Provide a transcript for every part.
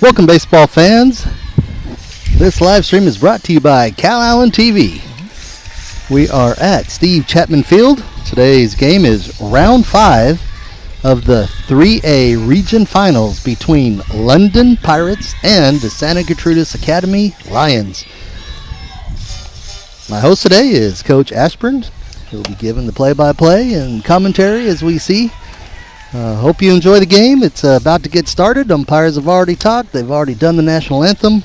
Welcome, baseball fans. This live stream is brought to you by Calallen TV. We are at Steve Chapman Field. Today's game is round 5 of the 3A region finals between London Pirates and the Santa Gertrudis Academy Lions. My host today is Coach Ashburn. He'll be giving the play-by-play and commentary as we see. Hope you enjoy the game. It's about to get started. Umpires have already talked. They've already done the national anthem.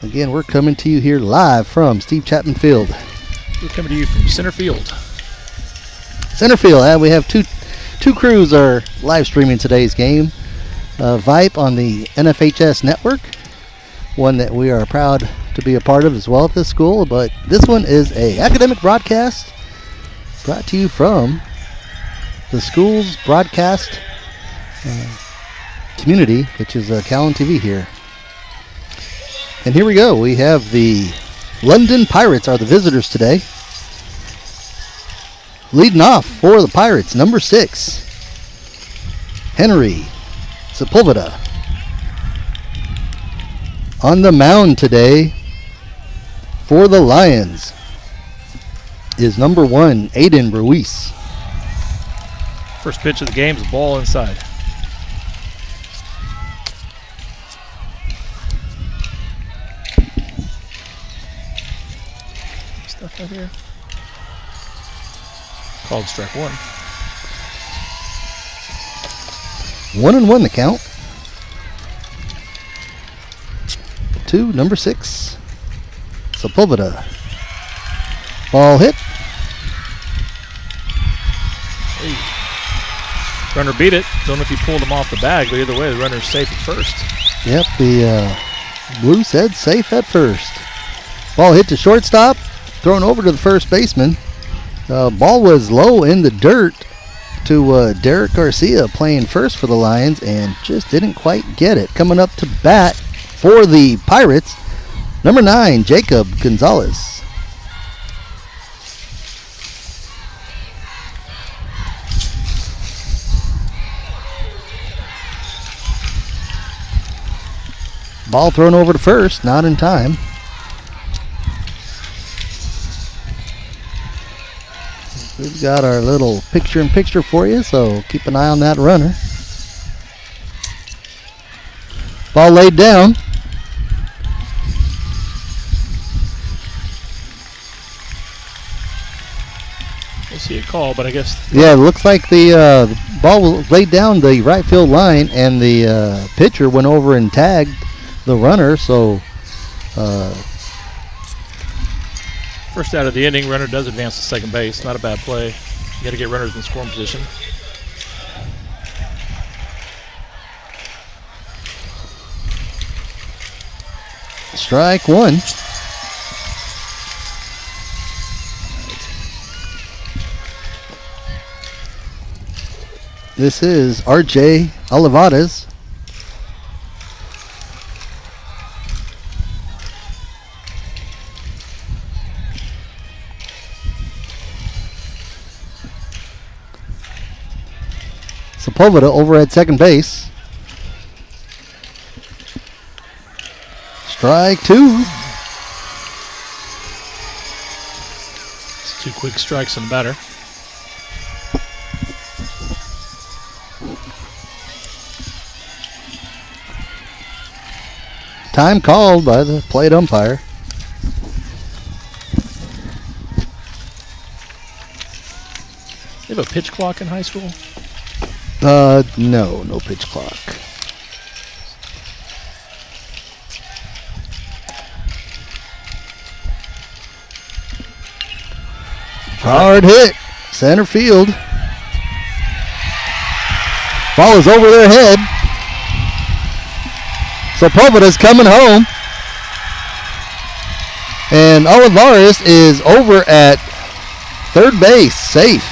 Again, we're coming to you here live from Steve Chapman Field. We're coming to you from center field. Center field. We have two crews are live streaming today's game. Vipe on the NFHS network, one that we are proud to be a part of as well at this school. But this one is a academic broadcast brought to you from the school's broadcast community, which is Calallen TV here. And here we go. We have the London Pirates are the visitors today. Leading off for the Pirates, number 6, Henry Sepulveda. On the mound today for the Lions is number 1, Aiden Ruiz. First pitch of the game is a ball inside. Stuff right here. Called strike 1. 1-1 the count. To number 6, Sepulveda. Ball hit. Hey. Runner beat it. Don't know if he pulled him off the bag, but either way, the runner's safe at first. Yep, the blue said safe at first. Ball hit to shortstop, thrown over to the first baseman. Ball was low in the dirt to Derek Garcia playing first for the Lions and just didn't quite get it. Coming up to bat for the Pirates, number 9, Jacob Gonzalez. Ball thrown over to first, not in time. We've got our little picture-in-picture for you, so keep an eye on that runner. Ball laid down. We'll see a call, but I guess... Yeah, it looks like the ball was laid down the right field line, and the pitcher went over and tagged the runner, so... First out of the inning, runner does advance to second base. Not a bad play. You got to get runners in scoring position. Strike 1. This is R.J. Olivares. Sepulveda over at second base. Strike 2. It's 2 quick strikes on the batter. Time called by the plate umpire. You have a pitch clock in high school? No pitch clock. Hard hit, center field. Ball is over their head. Sepulveda's coming home. And Olivares is over at third base, safe.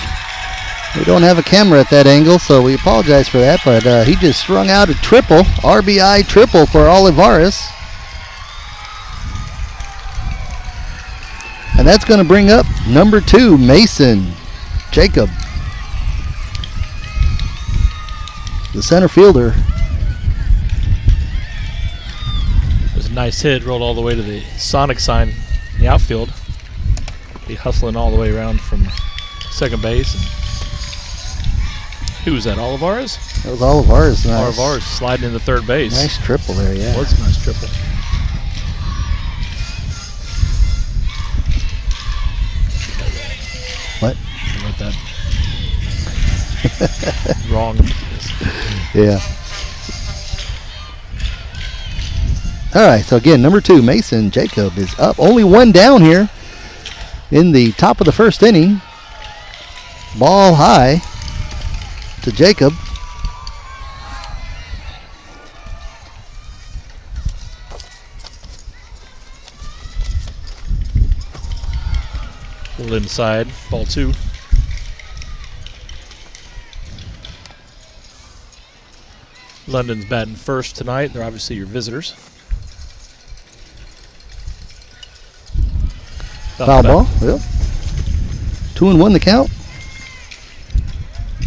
We don't have a camera at that angle, so we apologize for that, but he just strung out a triple, RBI triple for Olivares. And that's going to bring up number 2, Mason Jacob. The center fielder a nice hit. Rolled all the way to the Sonic sign in the outfield. Be hustling all the way around from second base. And who was that, Olivares? That was Olivares. Nice. Olivares sliding into third base. Nice triple there, yeah. It was a nice triple. What? I wrote that wrong. Yeah. All right, so again, number 2, Mason Jacob is up. Only one down here in the top of the first inning. Ball high to Jacob. A little inside, ball 2. London's batting first tonight. They're obviously your visitors. Foul ball, yep. 2-1 the count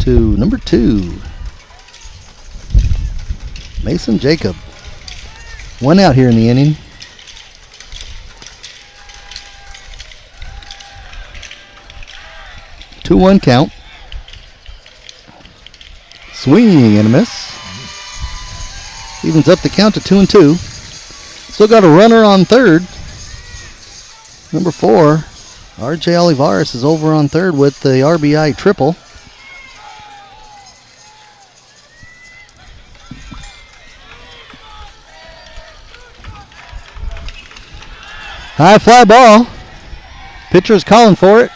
to number 2, Mason Jacob. One out here in the inning. Two-one count. Swing and a miss. Evens up the count to 2-2. Still got a runner on third. Number 4, R.J. Olivares is over on third with the RBI triple. High fly ball. Pitcher's calling for it.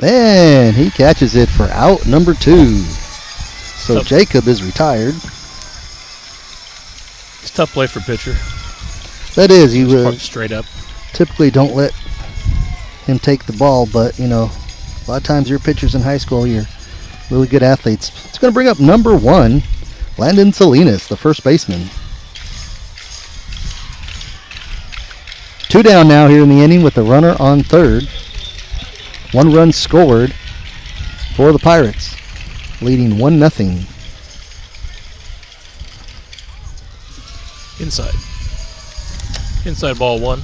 And he catches it for out number 2. So Jacob is retired. It's a tough play for pitcher. That is. He was straight up. Typically don't let him take the ball, but you know, a lot of times your pitchers in high school, you're really good athletes. It's going to bring up number 1, Landon Salinas, the first baseman. 2 down now here in the inning with the runner on third. 1 run scored for the Pirates, leading 1-0. Inside ball 1.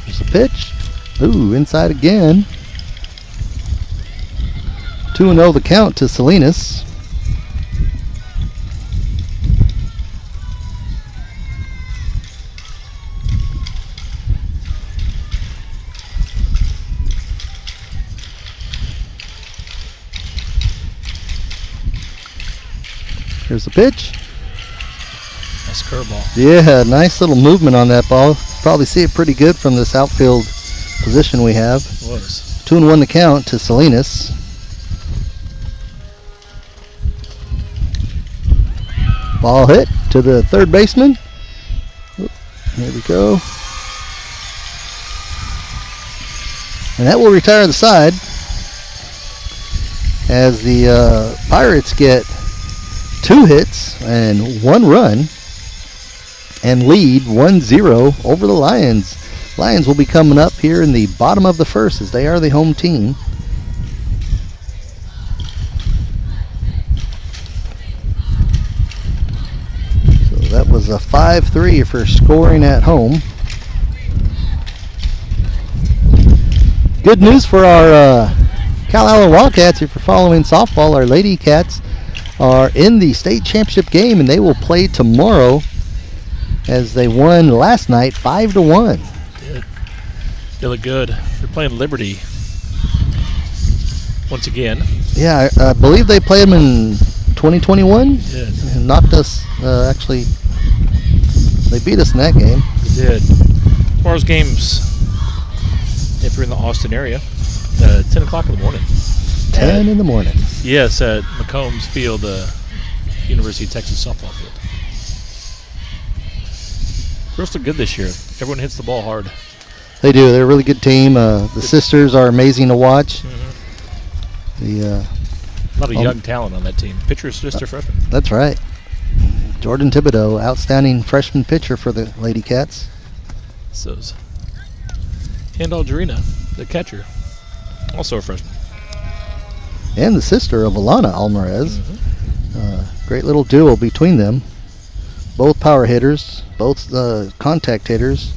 There's a pitch. Ooh, inside again. 2-0 the count to Salinas. Here's the pitch. Nice curveball. Yeah, nice little movement on that ball. Probably see it pretty good from this outfield position we have. It was. 2-1 the count to Salinas. Ball hit to the third baseman. Oop, there we go. And that will retire the side as the Pirates get 2 hits and 1 run and lead 1-0 over the Lions. Lions will be coming up here in the bottom of the first as they are the home team. So that was a 5-3 for scoring at home. Good news for our Calallen Wildcats. If you're following softball, our Lady Cats are in the state championship game, and they will play tomorrow as they won last night 5-1. They look good. They're playing Liberty once again. Yeah, I believe they played them in 2021. They did. And knocked us, actually, they beat us in that game. They did. Tomorrow's game's, if you're in the Austin area, 10 o'clock in the morning. 10 in the morning. Yes, at McCombs Field, University of Texas softball field. Girls look good this year. Everyone hits the ball hard. They do. They're a really good team. The sisters are amazing to watch. Mm-hmm. A lot of young talent on that team. Pitcher's just a freshman. That's right. Jordan Thibodeau, outstanding freshman pitcher for the Lady Cats. So's and Algerina, the catcher, also a freshman. and the sister of Alana Alvarez. Great little duo between them. Both power hitters, both contact hitters.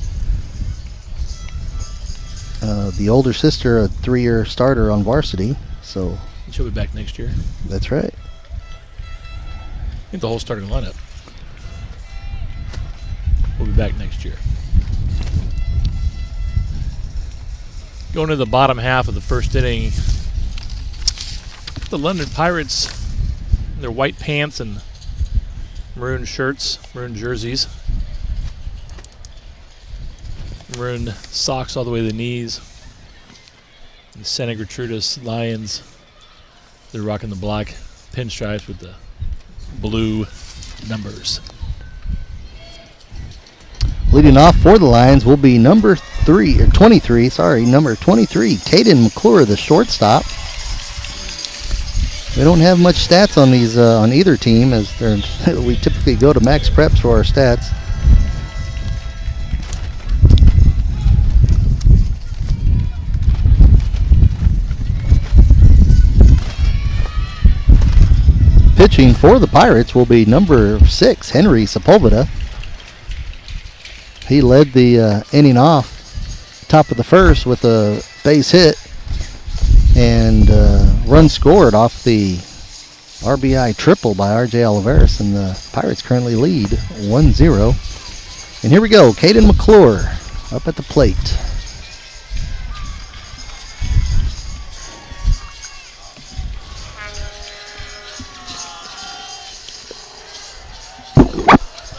The older sister, a 3-year starter on varsity. So she'll be back next year. That's right. I think the whole starting lineup will be back next year. Going to the bottom half of the first inning, the London Pirates in their white pants and maroon shirts, maroon jerseys, maroon socks all the way to the knees. The Santa Gertrudis Lions, they're rocking the black pinstripes with the blue numbers. Leading off for the Lions will be number 23, Caden McClure, the shortstop. We don't have much stats on these on either team, as we typically go to Max Preps for our stats. Pitching for the Pirates will be number 6, Henry Sepulveda. He led the inning off, top of the first, with a base hit and run scored off the RBI triple by RJ Oliveris, and the Pirates currently lead 1-0. And here we go, Caden McClure up at the plate.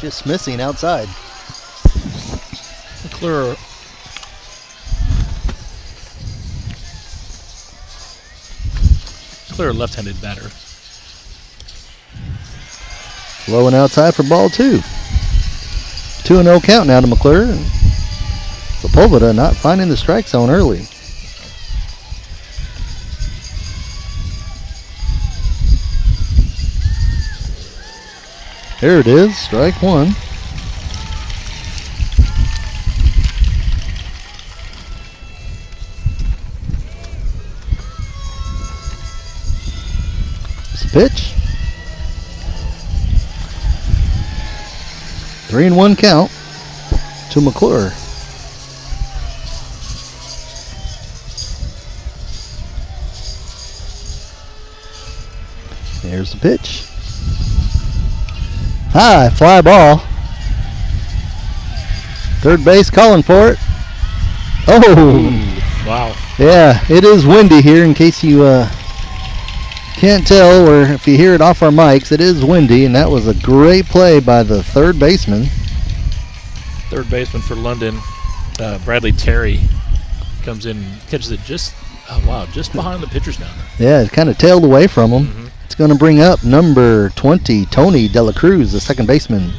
Just missing outside. McClure left-handed batter. Low and outside for ball 2. 2-0 count now to McClure. Sepulveda not finding the strike zone early. There it is, strike 1. Pitch. 3-1 count to McClure. There's the pitch. High fly ball. Third base calling for it. Oh! Wow. Yeah, it is windy here, in case you can't tell, or if you hear it off our mics, it is windy, and that was a great play by the third baseman. Third baseman for London, Bradley Terry, comes in and catches it just behind the pitcher's mound. Yeah, it kind of tailed away from him. Mm-hmm. It's going to bring up number 20, Tony De La Cruz, the second baseman.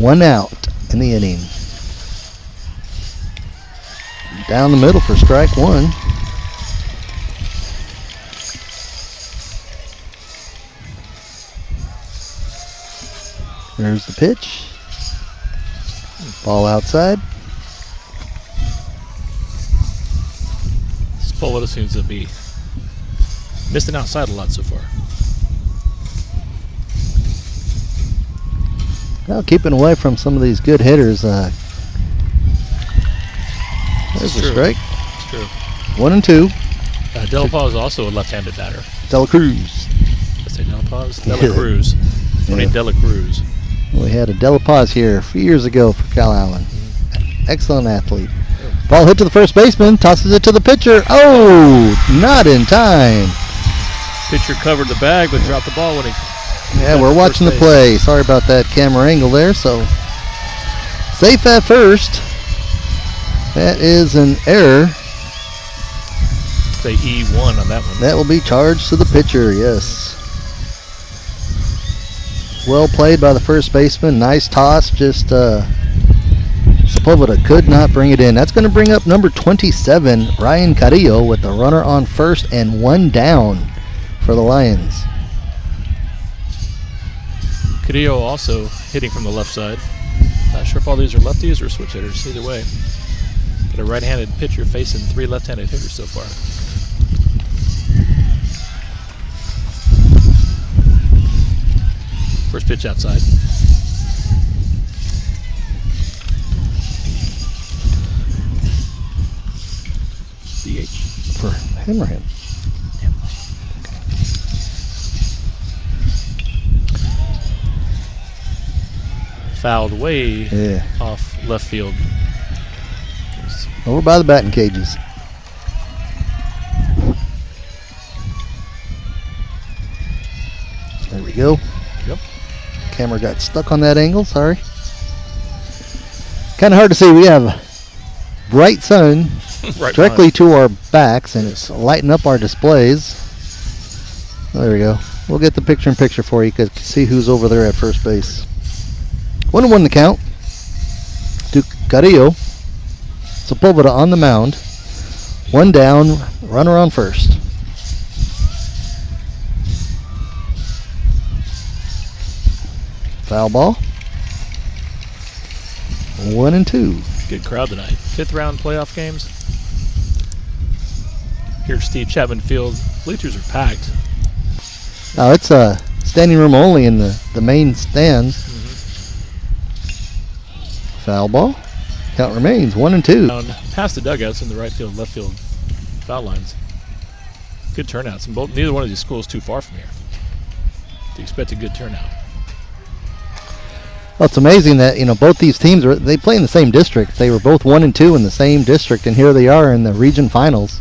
One out in the inning. Down the middle for strike 1. There's the pitch. Ball outside. Sepulveda seems to be missing outside a lot so far. Well, keeping away from some of these good hitters. There's the strike. It's true. 1-2. De La Paz is also a left-handed batter. De La Cruz. Did I say De La Paz? De La Cruz. Tony De La Cruz. We had a De La Paz here a few years ago for Calallen. Excellent athlete. Ball hit to the first baseman, tosses it to the pitcher. Oh, not in time. Pitcher covered the bag but dropped the ball when he... Yeah, we're watching the play. Sorry about that camera angle there. So, safe at first. That is an error. Say E1 on that one. That will be charged to the pitcher, yes. Well played by the first baseman. Nice toss. Just Sepulveda could not bring it in. That's going to bring up number 27, Ryan Carrillo, with the runner on first and 1 down for the Lions. Carrillo also hitting from the left side. Not sure if all these are lefties or switch hitters. Either way. Got a right-handed pitcher facing 3 left-handed hitters so far. First pitch outside. DH. For him or him? Him. Fouled way off left field. Over by the batting cages. There we go. Yep. Camera got stuck on that angle. Sorry. Kind of hard to see. We have bright sun Right directly to our backs, and it's lighting up our displays. There we go. We'll get the picture-in-picture for you to see who's over there at first base. 1-1 the count to Carrillo. Sepulveda on the mound. 1 down, runner on first. Foul ball. 1-2. Good crowd tonight. 5th round playoff games. Here at Steve Chapman Field, bleachers are packed. Now it's standing room only in the main stands. Foul ball. Count remains 1-2. Down past the dugouts in the right field, left field foul lines. Good turnouts, and neither one of these schools too far from here. You expect a good turnout. Well, it's amazing that both these teams they play in the same district. They were both 1-2 in the same district, and here they are in the region finals.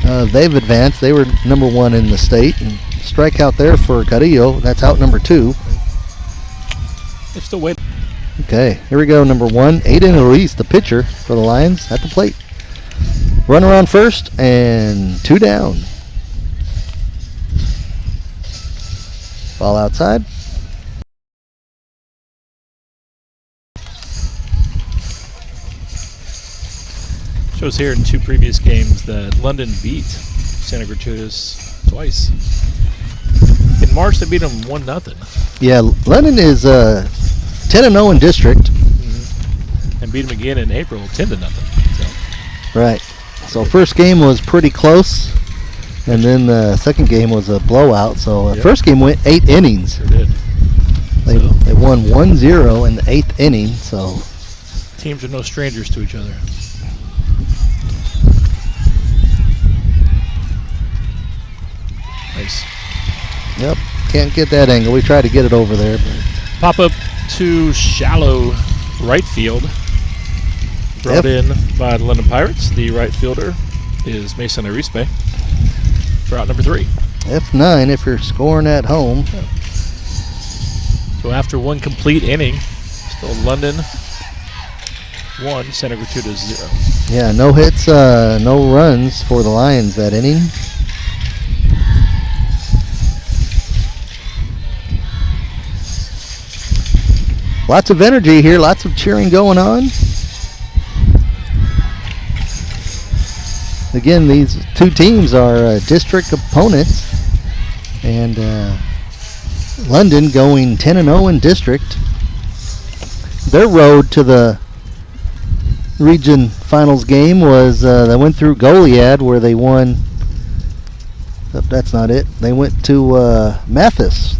They've advanced. They were number 1 in the state, and strikeout there for Carrillo. That's out number 2. They're still waiting. Okay, here we go. Number 1, Aiden Luis, the pitcher for the Lions, at the plate. Runner on first, and 2 down. Ball outside. Shows here in 2 previous games that London beat Santa Gertrudis twice. In March, they beat them 1-0. Yeah, London is 10-0 in district. And beat them again in April, 10-0. So. Right. So first game was pretty close, and then the second game was a blowout. So the first game went 8 innings. Sure did. They won 1-0 in the 8th inning. So teams are no strangers to each other. Nice. Yep, can't get that angle. We tried to get it over there. But Pop up to shallow right field. Brought in by the London Pirates. The right fielder is Mason Arispe for out number 3. F9 if you're scoring at home. So after 1 complete inning, still London 1, Santa Gertrudis 0. Yeah, no hits, no runs for the Lions that inning. Lots of energy here, lots of cheering going on. Again, these 2 teams are district opponents, and London going 10-0 in district. Their road to the region finals game was they went through Goliad, where they won. That's not it. They went to Mathis.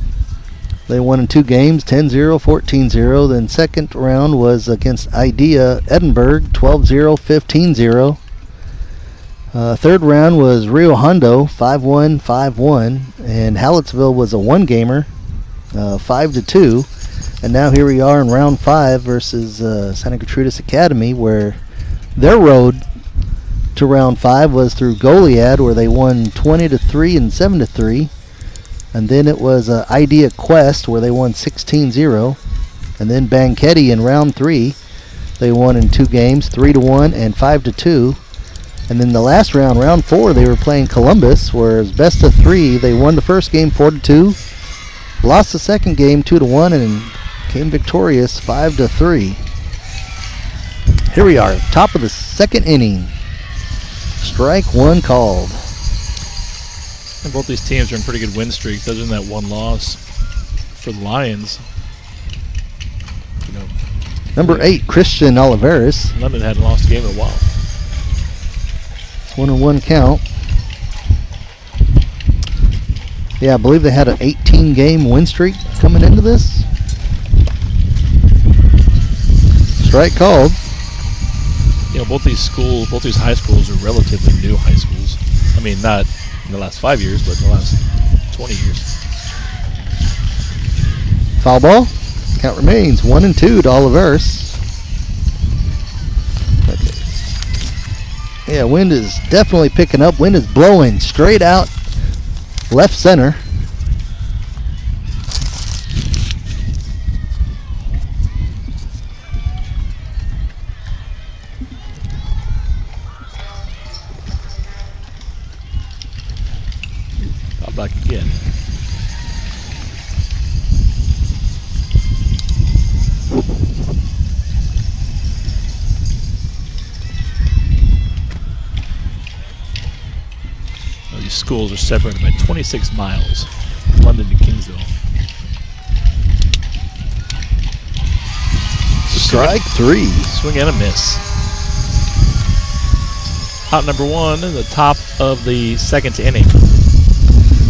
They won in 2 games, 10-0, 14-0. Then second round was against Idea Edinburgh, 12-0, 15-0. Third round was Rio Hondo, 5-1, 5-1. And Hallettsville was a 1-gamer, 5-2. And now here we are in round 5 versus Santa Gertrudis Academy, where their road to round 5 was through Goliad, where they won 20-3 and 7-3. And then it was Idea Quest, where they won 16-0. And then Banquetti in round 3, they won in 2 games, 3-1 and 5-2. And then the last round, round 4, they were playing Columbus, where it was best of 3. They won the first game 4-2, lost the second game 2-1, and came victorious 5-3. Here we are, top of the second inning. Strike 1 called. And both these teams are in pretty good win streaks, other than that 1 loss for the Lions. Number 8, Christian Oliveris. London hadn't lost a game in a while. 1-1 count. Yeah, I believe they had an 18-game win streak coming into this. Strike called. You know, both these high schools are relatively new high schools. I mean, not in the last 5 years, but in the last 20 years. Foul ball. Count remains 1-2 to Olivers. Okay. Yeah, wind is definitely picking up. Wind is blowing straight out left center. Back again. Well, these schools are separated by 26 miles, London to Kingsville. Strike three. Swing and a miss. Out number one in the top of the second inning.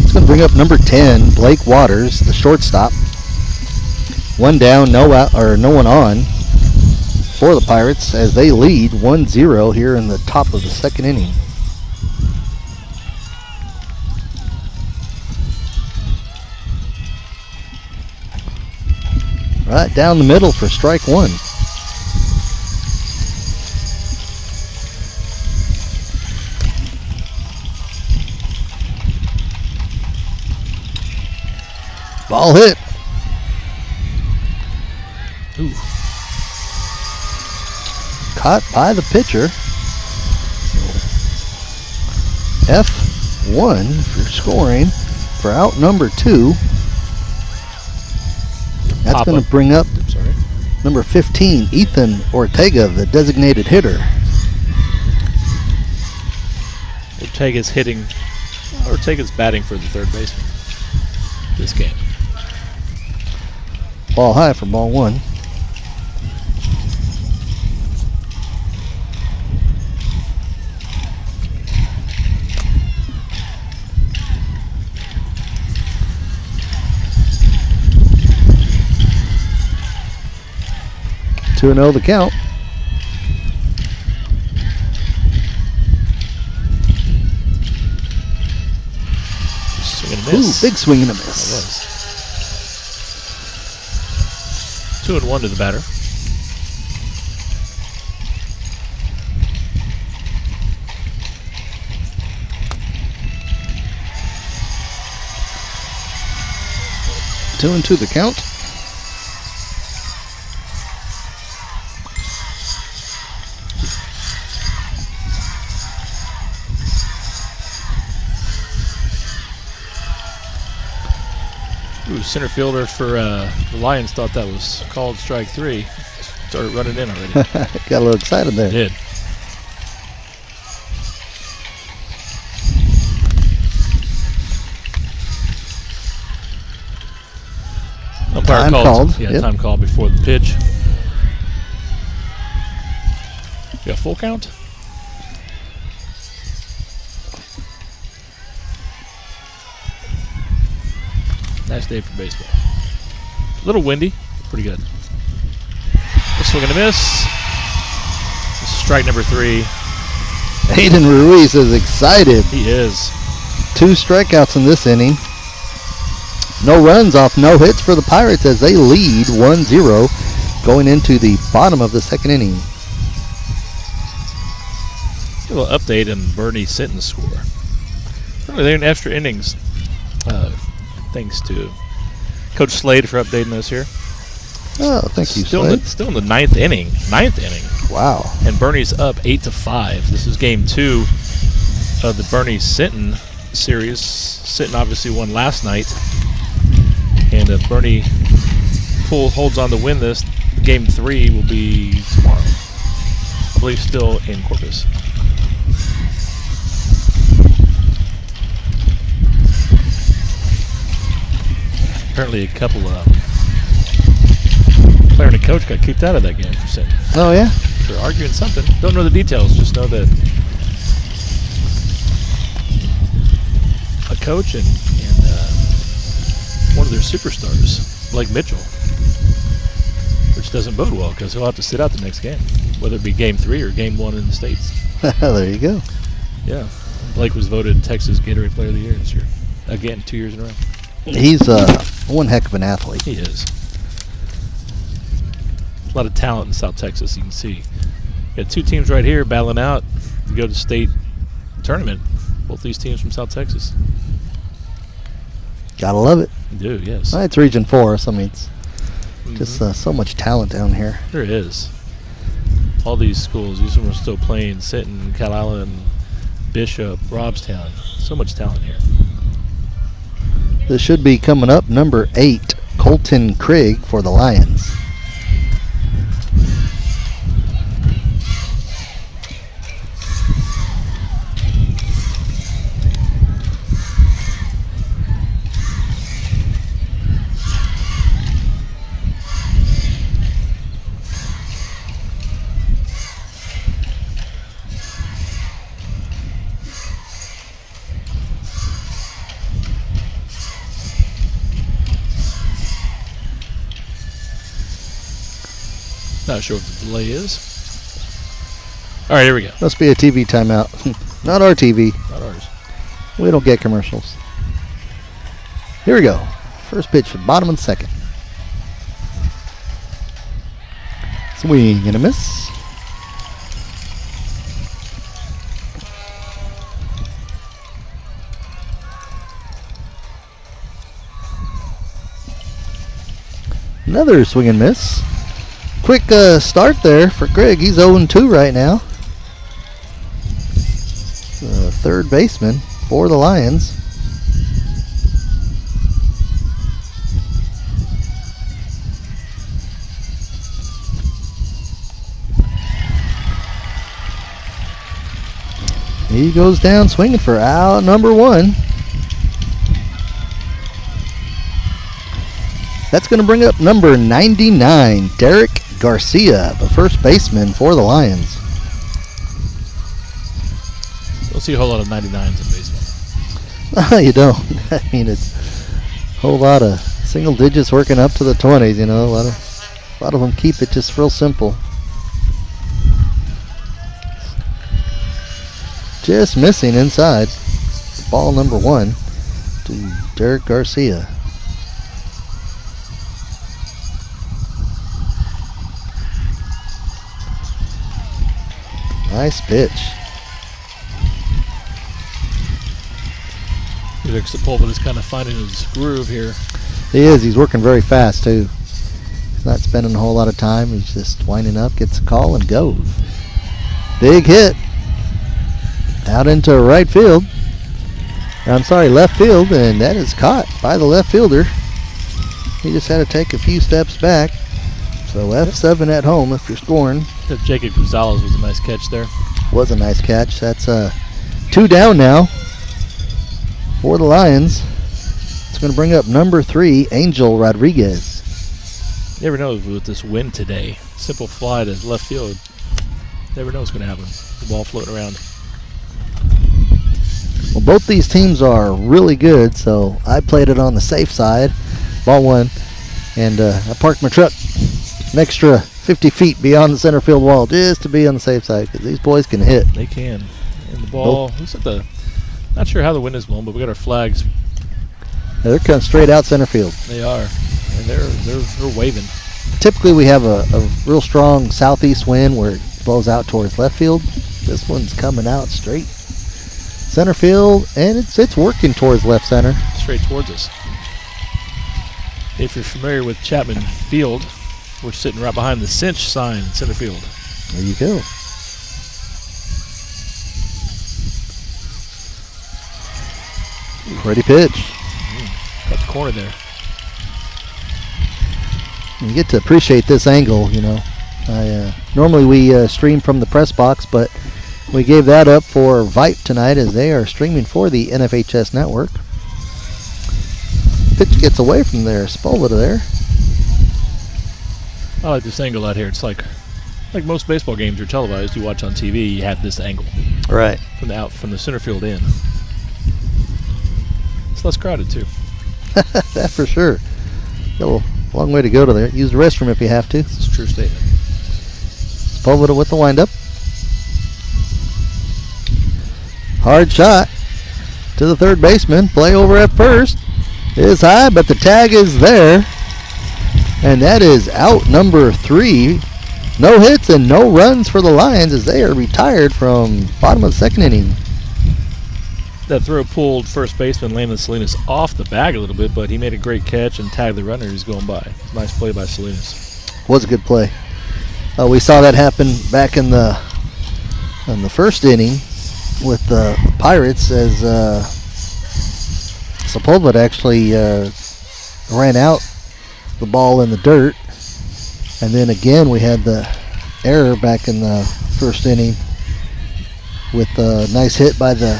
It's going to bring up number 10, Blake Waters, the shortstop. One down, no out, or no one on for the Pirates as they lead 1-0 here in the top of the second inning. Right down the middle for strike one. Ball hit. Ooh. Caught by the pitcher. F1 for scoring for out number 2. That's going to bring up number 15, Ethan Ortega, the designated hitter. Ortega's batting for the third baseman this game. Ball high for ball one. Two and 0 the count. Swing and a miss. Ooh, big swing and a miss. That was. 2-1 to the batter. Two and 2 the count. Ooh, center fielder for the Lions thought that was called strike three. Started running in already. Got a little excited there. Did. Umpire called. Yeah, yep. Time call before the pitch. You got full count? Nice day for baseball. A little windy, pretty good. A swing and a miss. Strike number 3. Aiden Ruiz is excited. He is. 2 strikeouts in this inning. No runs off no hits for the Pirates as they lead 1-0 going into the bottom of the second inning. A little update on Bernie Sinton's score. They're in extra innings. Thanks to Coach Slade for updating us here. Oh, thank you, Slade. Still in the ninth inning. Wow. And Bernie's up 8-5. This is game 2 of the Bernie Sinton series. Sinton obviously won last night. And if Bernie holds on to win this, game 3 will be tomorrow. I believe still in Corpus. Apparently a couple of player and a coach got kicked out of that game for Sinton. Oh, yeah? For arguing something. Don't know the details, just know that a coach and one of their superstars, Blake Mitchell, which doesn't bode well because he'll have to sit out the next game, whether it be Game 3 or Game 1 in the States. There you go. Yeah. Blake was voted Texas Gatorade Player of the Year this year. Again, 2 years in a row. He's one heck of an athlete. He is. A lot of talent in South Texas, you can see. Got 2 teams right here battling out to go to the state tournament. Both these teams from South Texas. Gotta love it. You do, yes. It's Region 4, so I mean, it's just so much talent down here. There is. All these schools, these ones are still playing. Sinton, Calallen, Bishop, Robstown. So much talent here. This should be coming up, number 8, Colton Craig for the Lions. Not sure what the delay is. All right, here we go. Must be a TV timeout. Not our TV. Not ours. We don't get commercials. Here we go. First pitch for the bottom of the second. Swing and a miss. Another swing and miss. Quick start there for Craig. He's 0-2 right now. Third baseman for the Lions. He goes down swinging for out number 1. That's going to bring up number 99, Derek Garcia, the first baseman for the Lions. Don't see a whole lot of 99s in baseball. You don't. I mean, it's a whole lot of single digits working up to the 20s, you know. A lot of them keep it just real simple. Just missing inside. Ball number 1 to Derek Garcia. Nice pitch. Felix Sepulveda is kind of finding his groove here. He is. He's working very fast, too. He's not spending a whole lot of time. He's just winding up, gets a call, and goes. Big hit. Out into right field. I'm sorry, left field, and that is caught by the left fielder. He just had to take a few steps back. So F7 at home if you're scoring. Jacob Gonzalez was a nice catch there. Was a nice catch. That's 2 down now for the Lions. It's going to bring up number 3, Angel Rodriguez. You never know with this wind today. Simple fly to left field. Never know what's going to happen. The ball floating around. Well, both these teams are really good, so I played it on the safe side. Ball 1. And I parked my truck an extra 50 feet beyond the center field wall just to be on the safe side because these boys can hit. They can. And the ball, looks at the, not sure how the wind is blowing, but we got our flags. Yeah, they're coming straight out center field. They are. And they're waving. Typically we have a real strong southeast wind where it blows out towards left field. This one's coming out straight center field, and it's working towards left center. Straight towards us. If you're familiar with Chapman Field, we're sitting right behind the cinch sign in center field. There you go. Pretty pitch. Got the corner there. You get to appreciate this angle, you know. Normally we stream from the press box, but we gave that up for Vipe tonight as they are streaming for the NFHS network. Pitch gets away from there. Sepulveda there. I like this angle out here. It's like most baseball games are televised. You watch on TV, you have this angle. Right. From the center field in. It's less crowded, too. That for sure. Got a long way to go to there. Use the restroom if you have to. It's a true statement. Sepulveda with the windup. Hard shot to the third baseman. Play over at first. It is high, but the tag is there. And that is out number 3. No hits and no runs for the Lions as they are retired from bottom of the second inning. That throw pulled first baseman Landon Salinas off the bag a little bit, but he made a great catch and tagged the runner who's going by. Nice play by Salinas. Was a good play. We saw that happen back in the first inning with the Pirates as Sepulveda actually ran out the ball in the dirt. And then again we had the error back in the first inning with a nice hit by the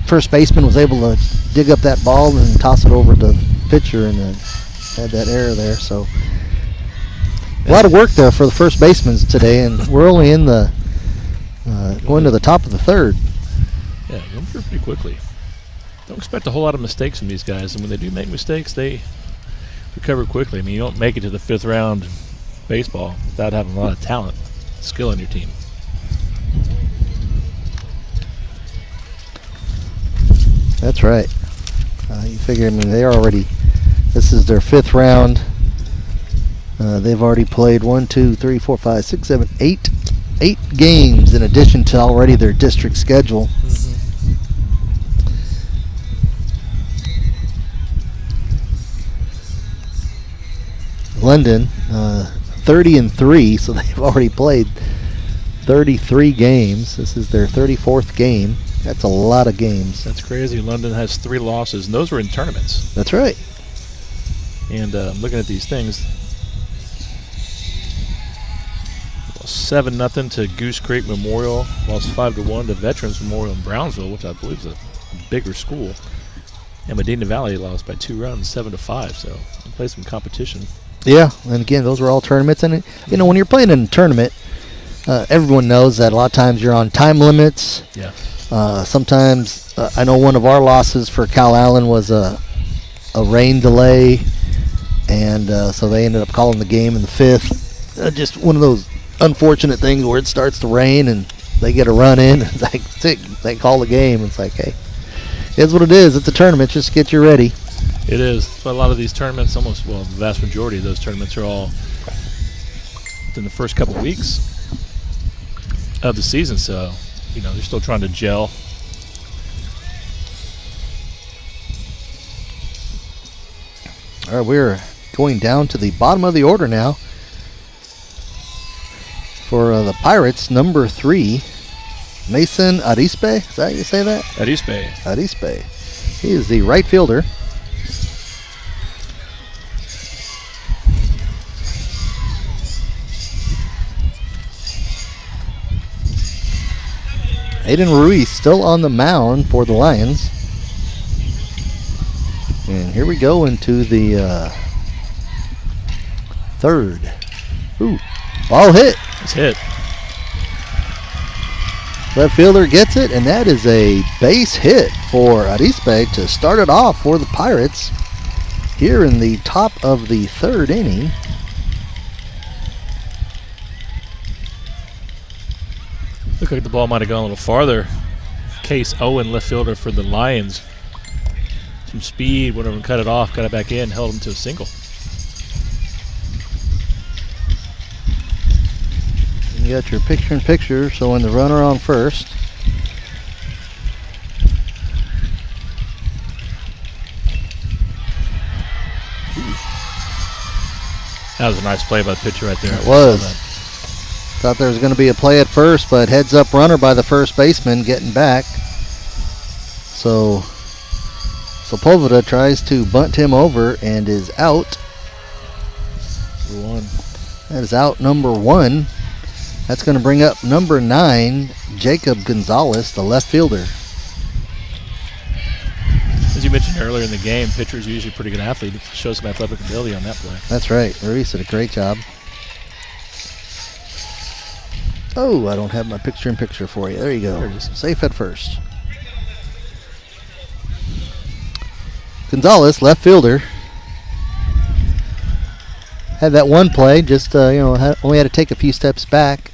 first baseman. Was able to dig up that ball and toss it over to the pitcher and had that error there. So a lot of work there for the first baseman today, and we're only in the going to the top of the third. Yeah, going through pretty quickly. Don't expect a whole lot of mistakes from these guys, and when they do make mistakes, they recover quickly. I mean, you don't make it to the 5th round baseball without having a lot of talent, skill on your team. That's right. You figure, I mean, this is their 5th round. They've already played 8 games in addition to already their district schedule. Mm-hmm. London, 30-3, so they've already played 33 games. This is their 34th game. That's a lot of games. That's crazy. London has 3 losses, and those were in tournaments. That's right. And I'm looking at these things. 7-0 to Goose Creek Memorial. Lost 5-1 to Veterans Memorial in Brownsville, which I believe is a bigger school. And Medina Valley lost by 2 runs, 7-5. So they played some competition. Yeah, and again, those were all tournaments. And you know, when you're playing in a tournament, everyone knows that a lot of times you're on time limits. Yeah. Sometimes I know one of our losses for Calallen was a rain delay, and so they ended up calling the game in the 5th. Just one of those unfortunate things where it starts to rain and they get a run in. It's like they call the game. It's like, hey, it's what it is. It's a tournament. Just get you ready. It is. But a lot of these tournaments, the vast majority of those tournaments are all within the first couple weeks of the season. So, you know, they're still trying to gel. All right, we're going down to the bottom of the order now. For the Pirates, number 3, Mason Arispe. Is that how you say that? Arispe. He is the right fielder. Aiden Ruiz still on the mound for the Lions. And here we go into the 3rd. Ooh, ball hit. It's hit. Left fielder gets it, and that is a base hit for Arispe to start it off for the Pirates here in the top of the 3rd inning. Looked like the ball might have gone a little farther. Case Owen, left fielder for the Lions. Some speed, went over and cut it off, got it back in, held him to a single. You got your picture-in-picture showing the runner on first. That was a nice play by the pitcher right there. It was. Thought there was going to be a play at first, but heads up runner by the first baseman getting back. So Sepulveda tries to bunt him over and is out. Number 1. That is out number 1. That's going to bring up number 9, Jacob Gonzalez, the left fielder. As you mentioned earlier in the game, pitchers are usually a pretty good athlete. It shows some athletic ability on that play. That's right. Ruiz did a great job. Oh, I don't have my picture-in-picture for you. There you go. There it is. Safe at first. Gonzalez, left fielder, had that one play, just only had to take a few steps back.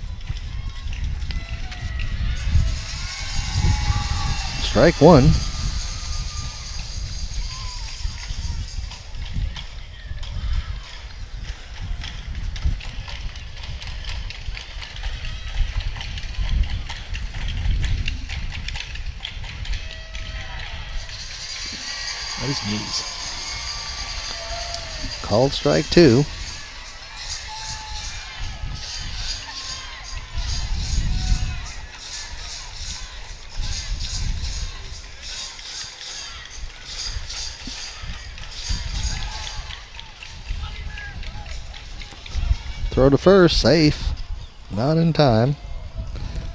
Strike one. At his knees. Called strike two. Throw to first, safe. Not in time.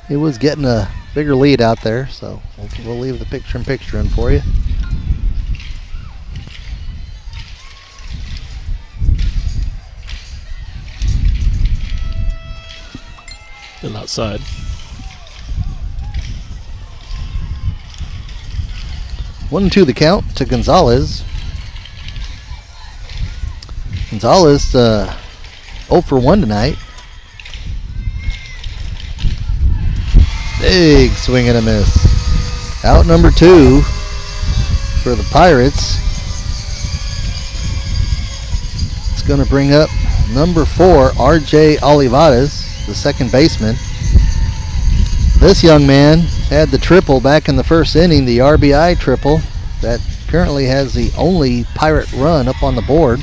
He was getting a bigger lead out there, so we'll leave the picture in for you. Still outside. One and two the count to Gonzalez. Gonzalez 0 for 1 tonight. Big swing and a miss. Out number 2 for the Pirates. It's going to bring up number 4, R.J. Olivares, the second baseman. This young man had the triple back in the first inning, the RBI triple that currently has the only Pirate run up on the board.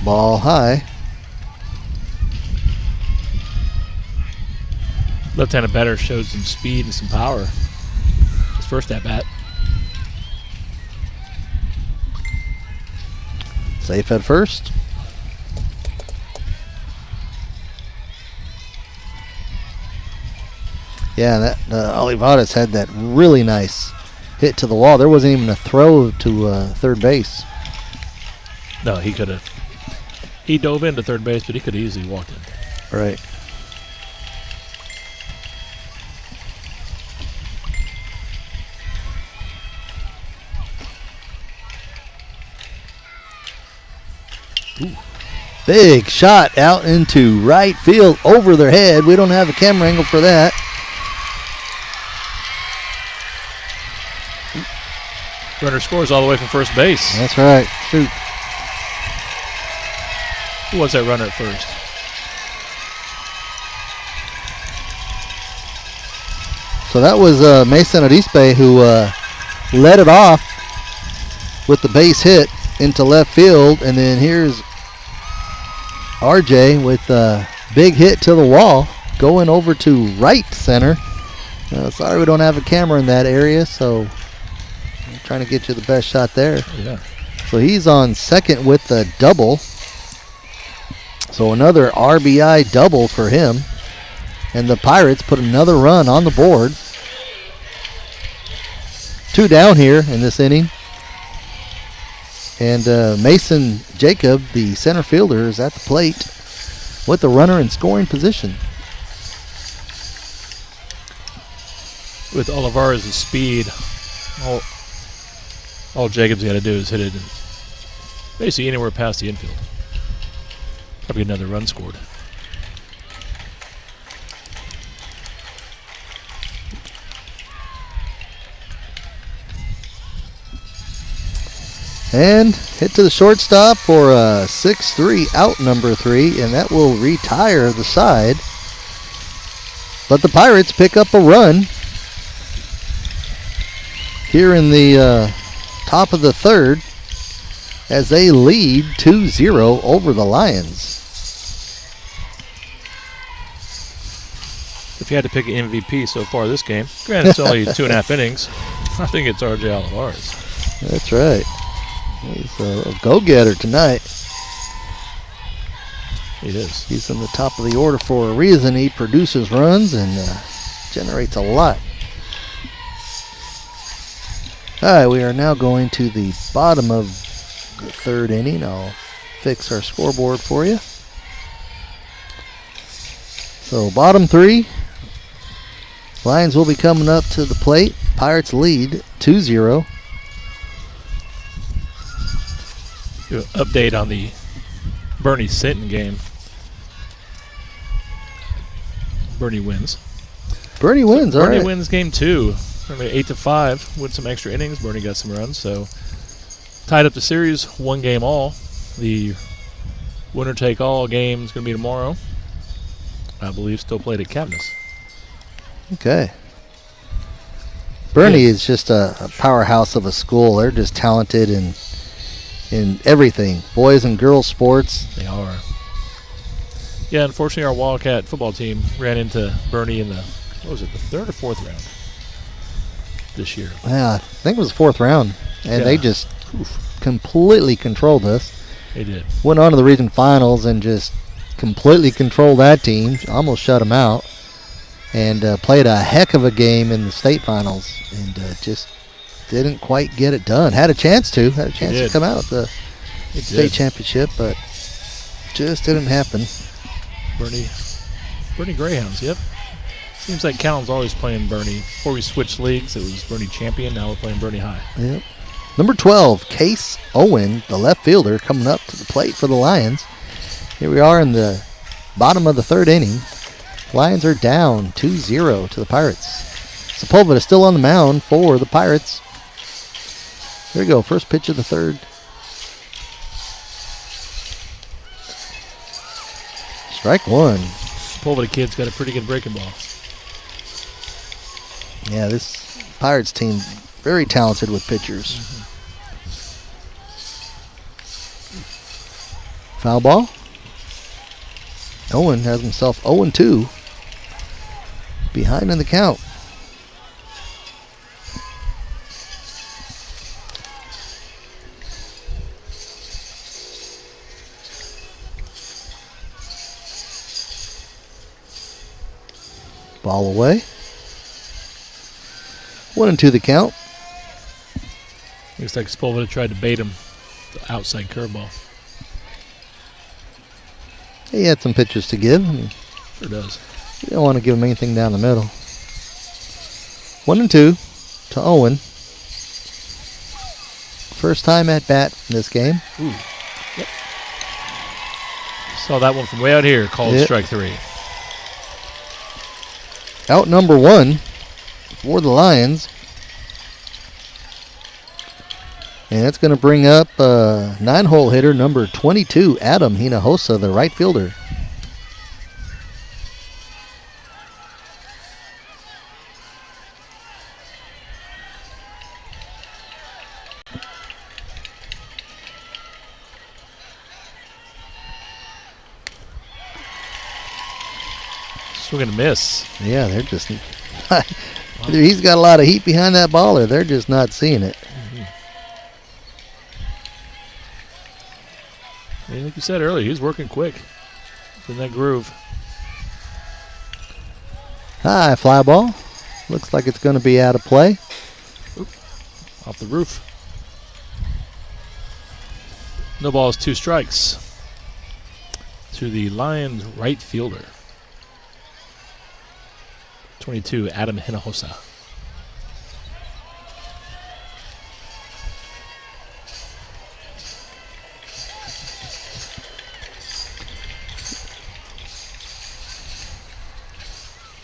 Ball high. Left-handed batter showed some speed and some power his first at-bat. Safe at first. Yeah, that Olivares had that really nice hit to the wall. There wasn't even a throw to third base. No, he could have. He dove into third base, but he could easily walked in. Right. Ooh. Big shot out into right field over their head. We don't have a camera angle for that. Runner scores all the way from first base. That's right. Shoot. Who was that runner at first? So that was Mason Arispe who led it off with the base hit into left field, and then here's RJ with a big hit to the wall going over to right center. Sorry we don't have a camera in that area, so I'm trying to get you the best shot there. Yeah. So he's on second with the double. So another RBI double for him. And the Pirates put another run on the board. 2 down here in this inning. And Mason Jacob, the center fielder, is at the plate with the runner in scoring position. With Olivares' speed, all Jacob's got to do is hit it basically anywhere past the infield. Probably another run scored. And hit to the shortstop for a 6-3 out number 3, and that will retire the side. But the Pirates pick up a run here in the top of the third as they lead 2-0 over the Lions. If you had to pick an MVP so far this game, granted it's only 2.5 innings, I think it's R.J. Olivares. That's right. He's a go-getter tonight. He is. He's in the top of the order for a reason. He produces runs and generates a lot. All right, we are now going to the bottom of the third inning. I'll fix our scoreboard for you. So bottom 3, Lions will be coming up to the plate. Pirates lead 2-0. Update on the Bernie Sinton game. Bernie wins. Bernie wins, all right. Bernie wins game 2. 8-5. Win some extra innings. Bernie got some runs, so tied up the series, 1 game all. The winner-take-all game is going to be tomorrow. I believe still played at Cavness. Okay. Bernie is just a powerhouse of a school. They're just talented in everything, boys and girls sports. They are. Yeah, unfortunately, our Wildcat football team ran into Bernie in the, what was it, the 3rd or 4th round this year. Yeah, I think it was the 4th round, and they just completely controlled us. They did. Went on to the region finals and just completely controlled that team, almost shut them out, and played a heck of a game in the state finals, and just didn't quite get it done. Had a chance to come out at the state championship, but just didn't happen. Bernie Greyhounds, yep. Seems like Callan's always playing Bernie. Before we switched leagues, it was Bernie Champion. Now we're playing Bernie High. Yep. Number 12, Case Owen, the left fielder, coming up to the plate for the Lions. Here we are in the bottom of the 3rd inning. Lions are down 2-0 to the Pirates. Sepulveda is still on the mound for the Pirates. Here we go, first pitch of the 3rd. Strike 1. Sepulveda kid's got a pretty good breaking ball. Yeah, this Pirates team, very talented with pitchers. Foul ball. Owen has himself 0-2. Behind in the count. Ball away. 1-2 the count. Looks like Sepulveda tried to bait him. The outside curveball. He had some pitches to give. I mean, Sure does. you don't want to give him anything down the middle. 1-2 to Owen. First time at bat in this game. Ooh. Yep. Saw that one from way out here. Called strike 3. Out number 1 for the Lions. And that's going to bring up 9-hole hitter number 22, Adam Hinojosa, the right fielder. Swing and a miss. Yeah, they're just... Either he's got a lot of heat behind that ball or they're just not seeing it. Yeah, like you said earlier, he was working quick. In that groove. High fly ball. Looks like it's going to be out of play. Oop. Off the roof. No balls, 2 strikes. To the Lions right fielder. 22, Adam Hinojosa.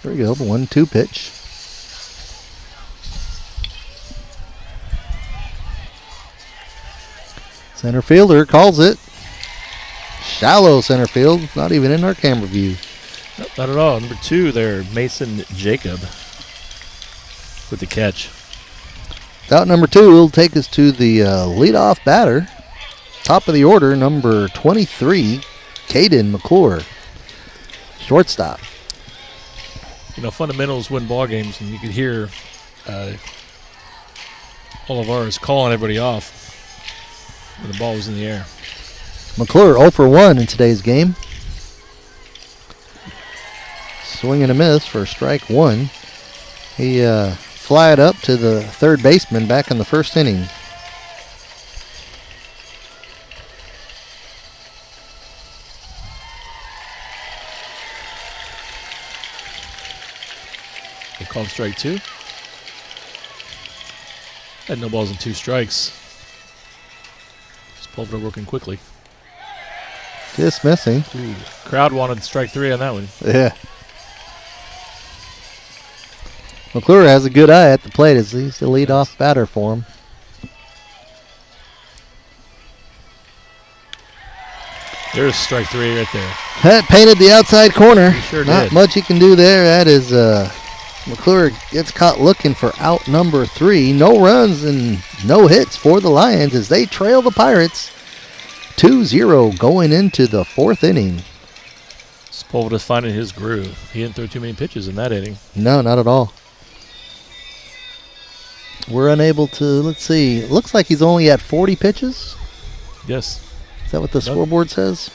There we go, the 1-2 pitch. Center fielder calls it. Shallow center field, not even in our camera view. Nope, not at all. Number 2 there, Mason Jacob with the catch. Out number 2 will take us to the leadoff batter. Top of the order, number 23, Caden McClure. Shortstop. You know, fundamentals win ball games, and you could hear all of ours calling everybody off when the ball was in the air. McClure 0 for 1 in today's game. Swing and a miss for strike 1. He flied up to the third baseman back in the first inning. called strike 2. Had no balls and 2 strikes. Sepulveda working quickly. Just missing. Ooh, crowd wanted strike 3 on that one. Yeah. McClure has a good eye at the plate as he's the leadoff batter for him. There's strike 3 right there. That painted the outside corner. He sure Not did. much he can do there. That is McClure gets caught looking for out number 3. No runs and no hits for the Lions as they trail the Pirates 2-0 going into the 4th inning. Sepulveda's finding his groove. He didn't throw too many pitches in that inning. No, not at all. We're unable to, let's see, it looks like he's only at 40 pitches. Yes. Is that what the scoreboard says?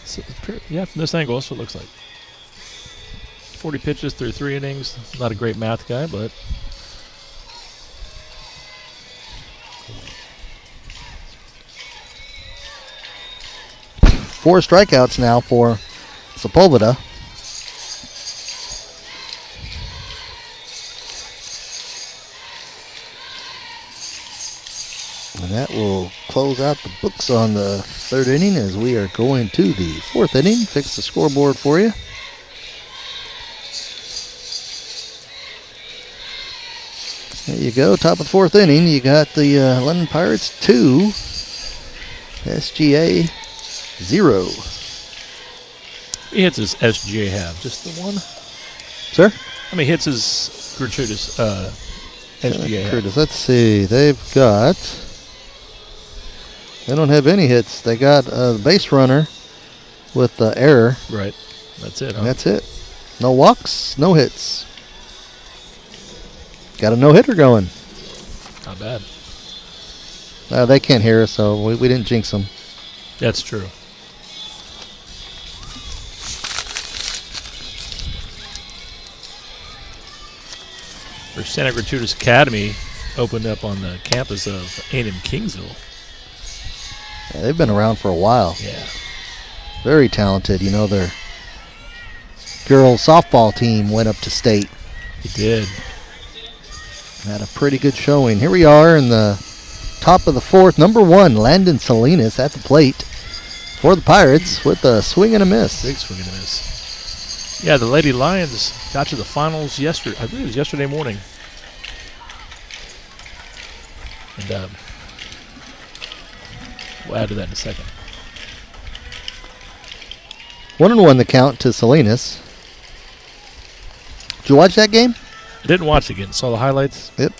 So, yeah, from this angle, that's what it looks like. 40 pitches through 3 innings. Not a great math guy, but 4 strikeouts now for Sepulveda. And that will close out the books on the 3rd inning as we are going to the 4th inning. Fix the scoreboard for you. There you go, top of the 4th inning. You got the London Pirates 2, SGA 0. How many hits does SGA have? Just the one? Sir? How many hits is Gertrudis SGA have? Gertrudis, let's see. They've got... They don't have any hits. They got a base runner with error. Right. That's it, huh? And that's it. No walks, no hits. Got a no-hitter going. Not bad. They can't hear us, so we didn't jinx them. That's true. For Santa Gertrudis Academy opened up on the campus of A&M Kingsville. Yeah, they've been around for a while. Yeah. Very talented. You know, their girls softball team went up to state. It did. Had a pretty good showing. Here we are in the top of the 4th. Number 1, Landon Salinas at the plate for the Pirates with a swing and a miss. Big swing and a miss. Yeah, the Lady Lions got to the finals yesterday. I believe it was yesterday morning. And we'll add to that in a second. 1-1 the count to Salinas. Did you watch that game? I didn't watch it again. Saw the highlights. Yep.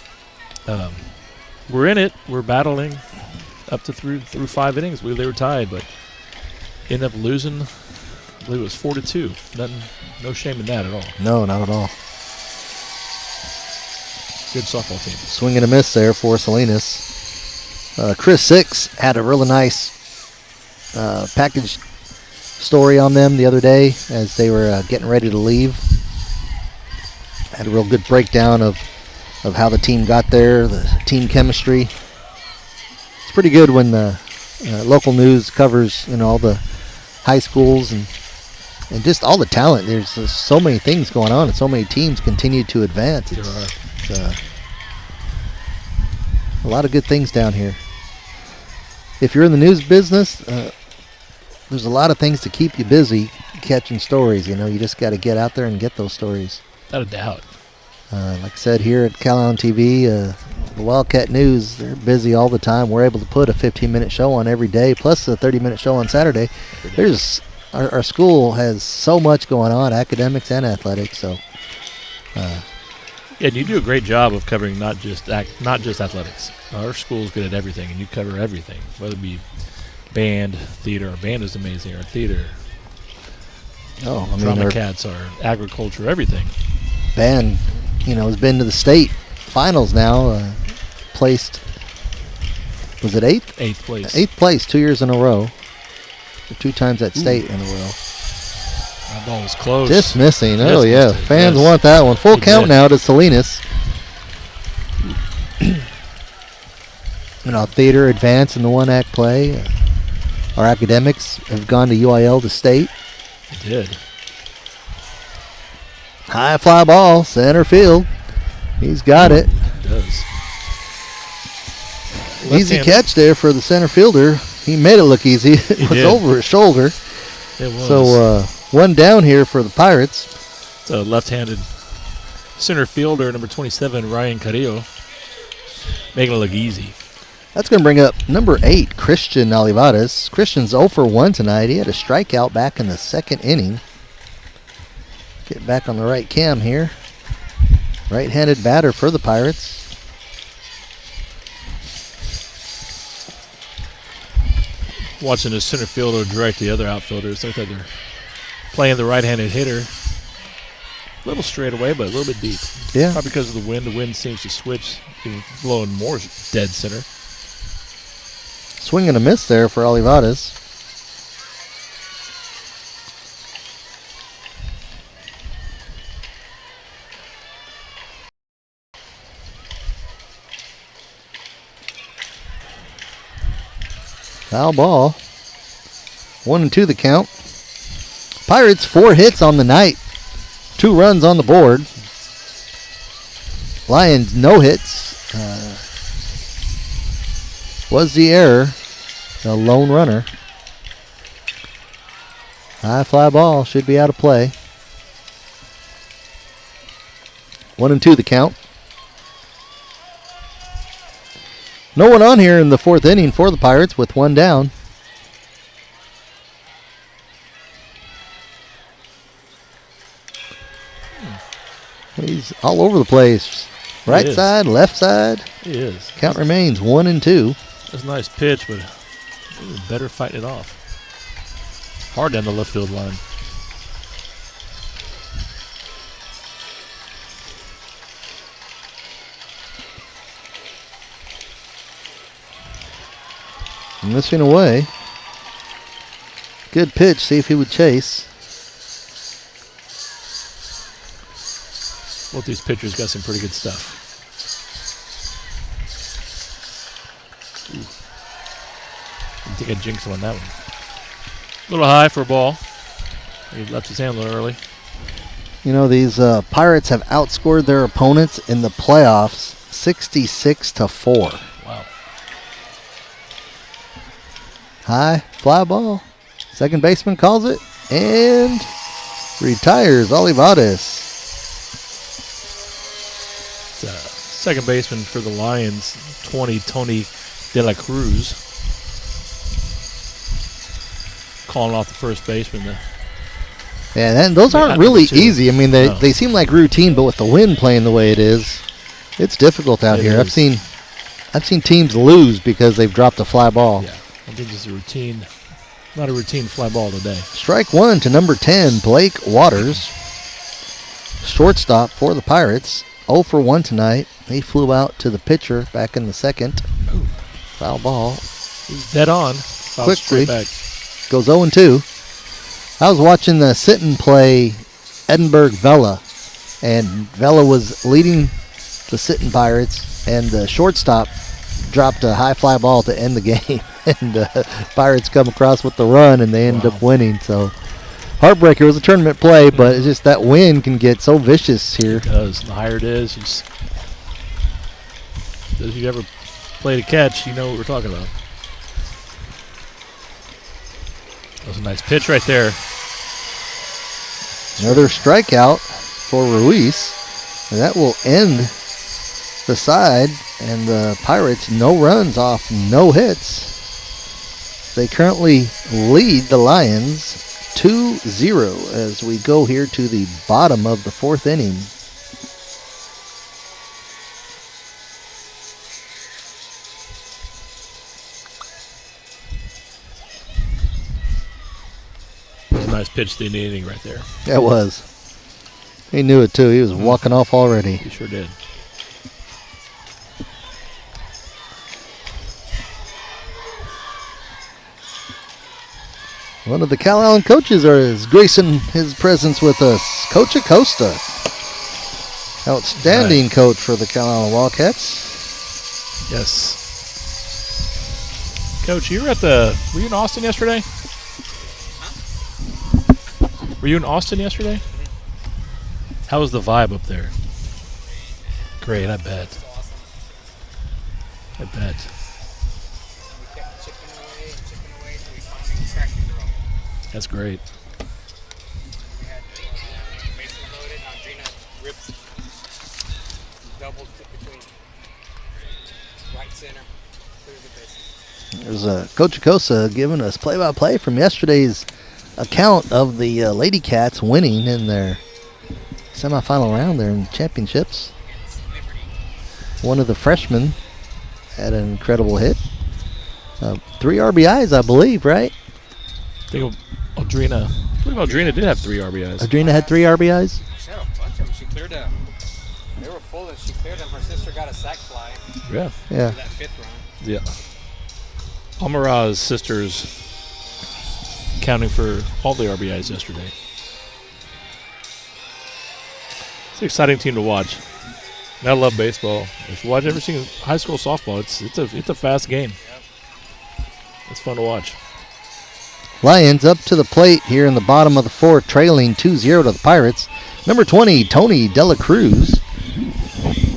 We're in it. We're battling up to through 5 innings. They were tied, but ended up losing. I believe it was 4-2. Nothing, no shame in that at all. No, not at all. Good softball team. Swing and a miss there for Salinas. Chris Six had a really nice package story on them the other day as they were getting ready to leave. Had a real good breakdown of how the team got there, the team chemistry. It's pretty good when the local news covers, you know, all the high schools and just all the talent. There's just so many things going on and so many teams continue to advance. It's a lot of good things down here. If you're in the news business, there's a lot of things to keep you busy catching stories. You know, you just got to get out there and get those stories. Without a doubt. Like I said, here at Calallen TV, the Wildcat News, they're busy all the time. We're able to put a 15-minute show on every day, plus a 30-minute show on Saturday. There's our school has so much going on, academics and athletics. So, yeah, and you do a great job of covering not just athletics. Our school's good at everything, and you cover everything, whether it be band, theater. Our band is amazing. Our theater, drama cats, our agriculture, everything. Band, you know, has been to the state finals now. Placed, was it 8th? 8th place. 8th place 2 years in a row. 2 times at state in a row. That ball was close. Just missing. Just oh, yeah. missed it. Fans want that one. Full count now to Salinas. You know, theater advance in the 1-act play. Our academics have gone to UIL to state. It did. High fly ball, center field. He's got it. He does. Easy catch there for the center fielder. He made it look easy. It was over his shoulder. It was. So one down here for the Pirates. It's a left-handed center fielder, number 27, Ryan Carrillo, making it look easy. That's going to bring up number 8, Christian Olivares. Christian's 0 for 1 tonight. He had a strikeout back in the second inning. Get back on the right cam here. Right-handed batter for the Pirates. Watching the center fielder direct the other outfielders. Looks like they're playing the right-handed hitter. A little straight away, but a little bit deep. Yeah. Probably because of the wind. The wind seems to switch, even blowing more dead center. Swing and a miss there for Olivares. Foul ball. 1-2 the count. Pirates 4 hits on the night. 2 runs on the board. Lions no hits. Was the error. The lone runner. High fly ball should be out of play. 1-2 the count. No one on here in the 4th inning for the Pirates with 1 down. He's all over the place. Right side, left side. He is. Count remains 1-2. That's a nice pitch, but better fighting it off. Hard down the left field line. Missing away. Good pitch. See if he would chase. Both these pitchers got some pretty good stuff. I think I jinxed him on that one. A little high for a ball. He left his hand a little early. You know, these Pirates have outscored their opponents in the playoffs 66-4. Wow. High fly ball. Second baseman calls it and retires Olivares. Second baseman for the Lions, 20, Tony De La Cruz. Calling off the first baseman. Yeah, and those aren't really easy. I mean, they seem like routine, but with the wind playing the way it is, it's difficult out here. I've seen teams lose because they've dropped a fly ball. Yeah, I think it's a routine, not a routine fly ball today. Strike 1 to number 10, Blake Waters. Shortstop for the Pirates. 0 for 1 tonight. He flew out to the pitcher back in the second. Ooh. Foul ball. He's dead on. Quickly back. Goes 0-2. I was watching the sit and play Edinburgh Vela, and Vela was leading the sitting Pirates, and the shortstop dropped a high fly ball to end the game, and Pirates come across with the run, and they end up winning. So heartbreaker. It was a tournament play, but it's just that wind can get so vicious here. It does. The higher it is, if you ever played a catch, you know what we're talking about. That was a nice pitch right there. Another strikeout for Ruiz. And that will end the side. And the Pirates, no runs off, no hits. They currently lead the Lions 2-0 as we go here to the bottom of the 4th inning. Nice pitch to the inning right there. That was. He knew it too. He was walking off already. He sure did. One of the Calallen coaches is gracing his presence with us. Coach Acosta. Outstanding coach for the Calallen Wildcats. Yes. Coach, were you in Austin yesterday? Were you in Austin yesterday? How was the vibe up there? Great, I bet. I bet. We kept chipping away till we finally cracked the girl. That's great. We had Mason loaded, Andrina ripped, doubled between right center, clear the bases. There's Coach Acosta giving us play-by-play from yesterday's account of the Lady Cats winning in their semifinal round there in championships. One of the freshmen had an incredible hit. 3 RBIs, I believe, right? I think Aldrina. I believe Aldrina did have 3 RBIs. Aldrina had 3 RBIs? She had a bunch of them. She cleared them. They were full and she cleared them. Her sister got a sack fly. Yeah. Yeah. That 5th round. Yeah. Amara's sisters counting for all the RBIs yesterday. It's an exciting team to watch. And I love baseball. If you watch every single high school softball, it's a fast game. It's fun to watch. Lions up to the plate here in the bottom of the 4th, trailing 2-0 to the Pirates. Number 20, Tony Dela Cruz,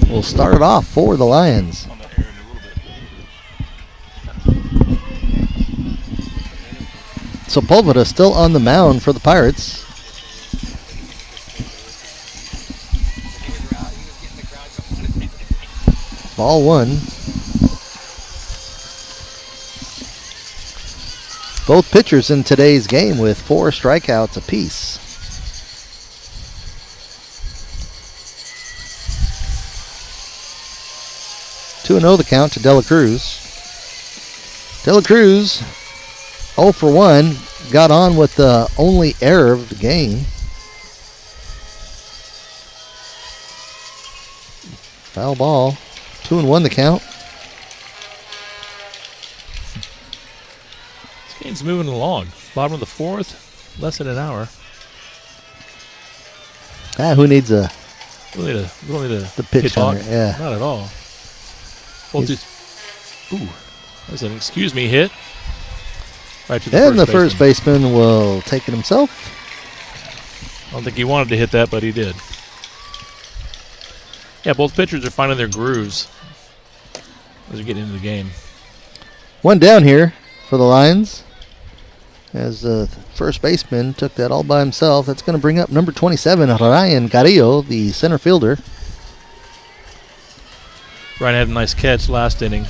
will start it off for the Lions. Sepulveda still on the mound for the Pirates. Ball 1. Both pitchers in today's game with 4 strikeouts apiece. Two 2-0 the count to Dela Cruz. Dela Cruz 0 for 1, got on with the only error of the game. Foul ball. 2-1 the count. This game's moving along. Bottom of the 4th, less than an hour. Who needs a We don't need a the pitch clock. hunter? Yeah. Not at all. There's an excuse me hit. Right to the And the first baseman will take it himself. I don't think he wanted to hit that, but he did. Yeah, both pitchers are finding their grooves as we get into the game. One down here for the Lions, as the first baseman took that all by himself. That's going to bring up number 27, Ryan Carrillo, the center fielder. Ryan had a nice catch last inning.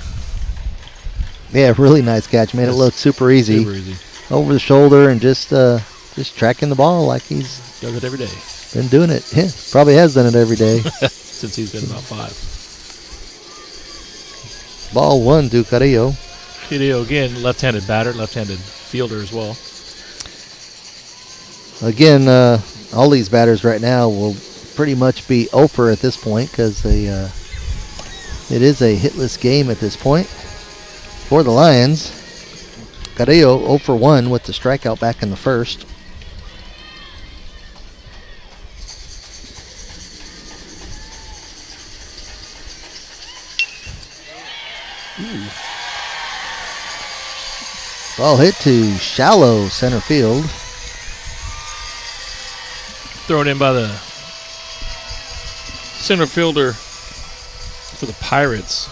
Yeah, really nice catch. Made it look super easy. Super easy. Over the shoulder and just tracking the ball like he's Does it every day. been doing it. Yeah, probably has done it every day. Since he's been about 5. Ball 1 to Carrillo. Carrillo again, left-handed batter, left-handed fielder as well. Again, all these batters right now will pretty much be 0 for at this point because it is a hitless game at this point for the Lions. Carrillo 0 for 1 with the strikeout back in the first. Ball hit to shallow center field. Thrown in by the center fielder for the Pirates.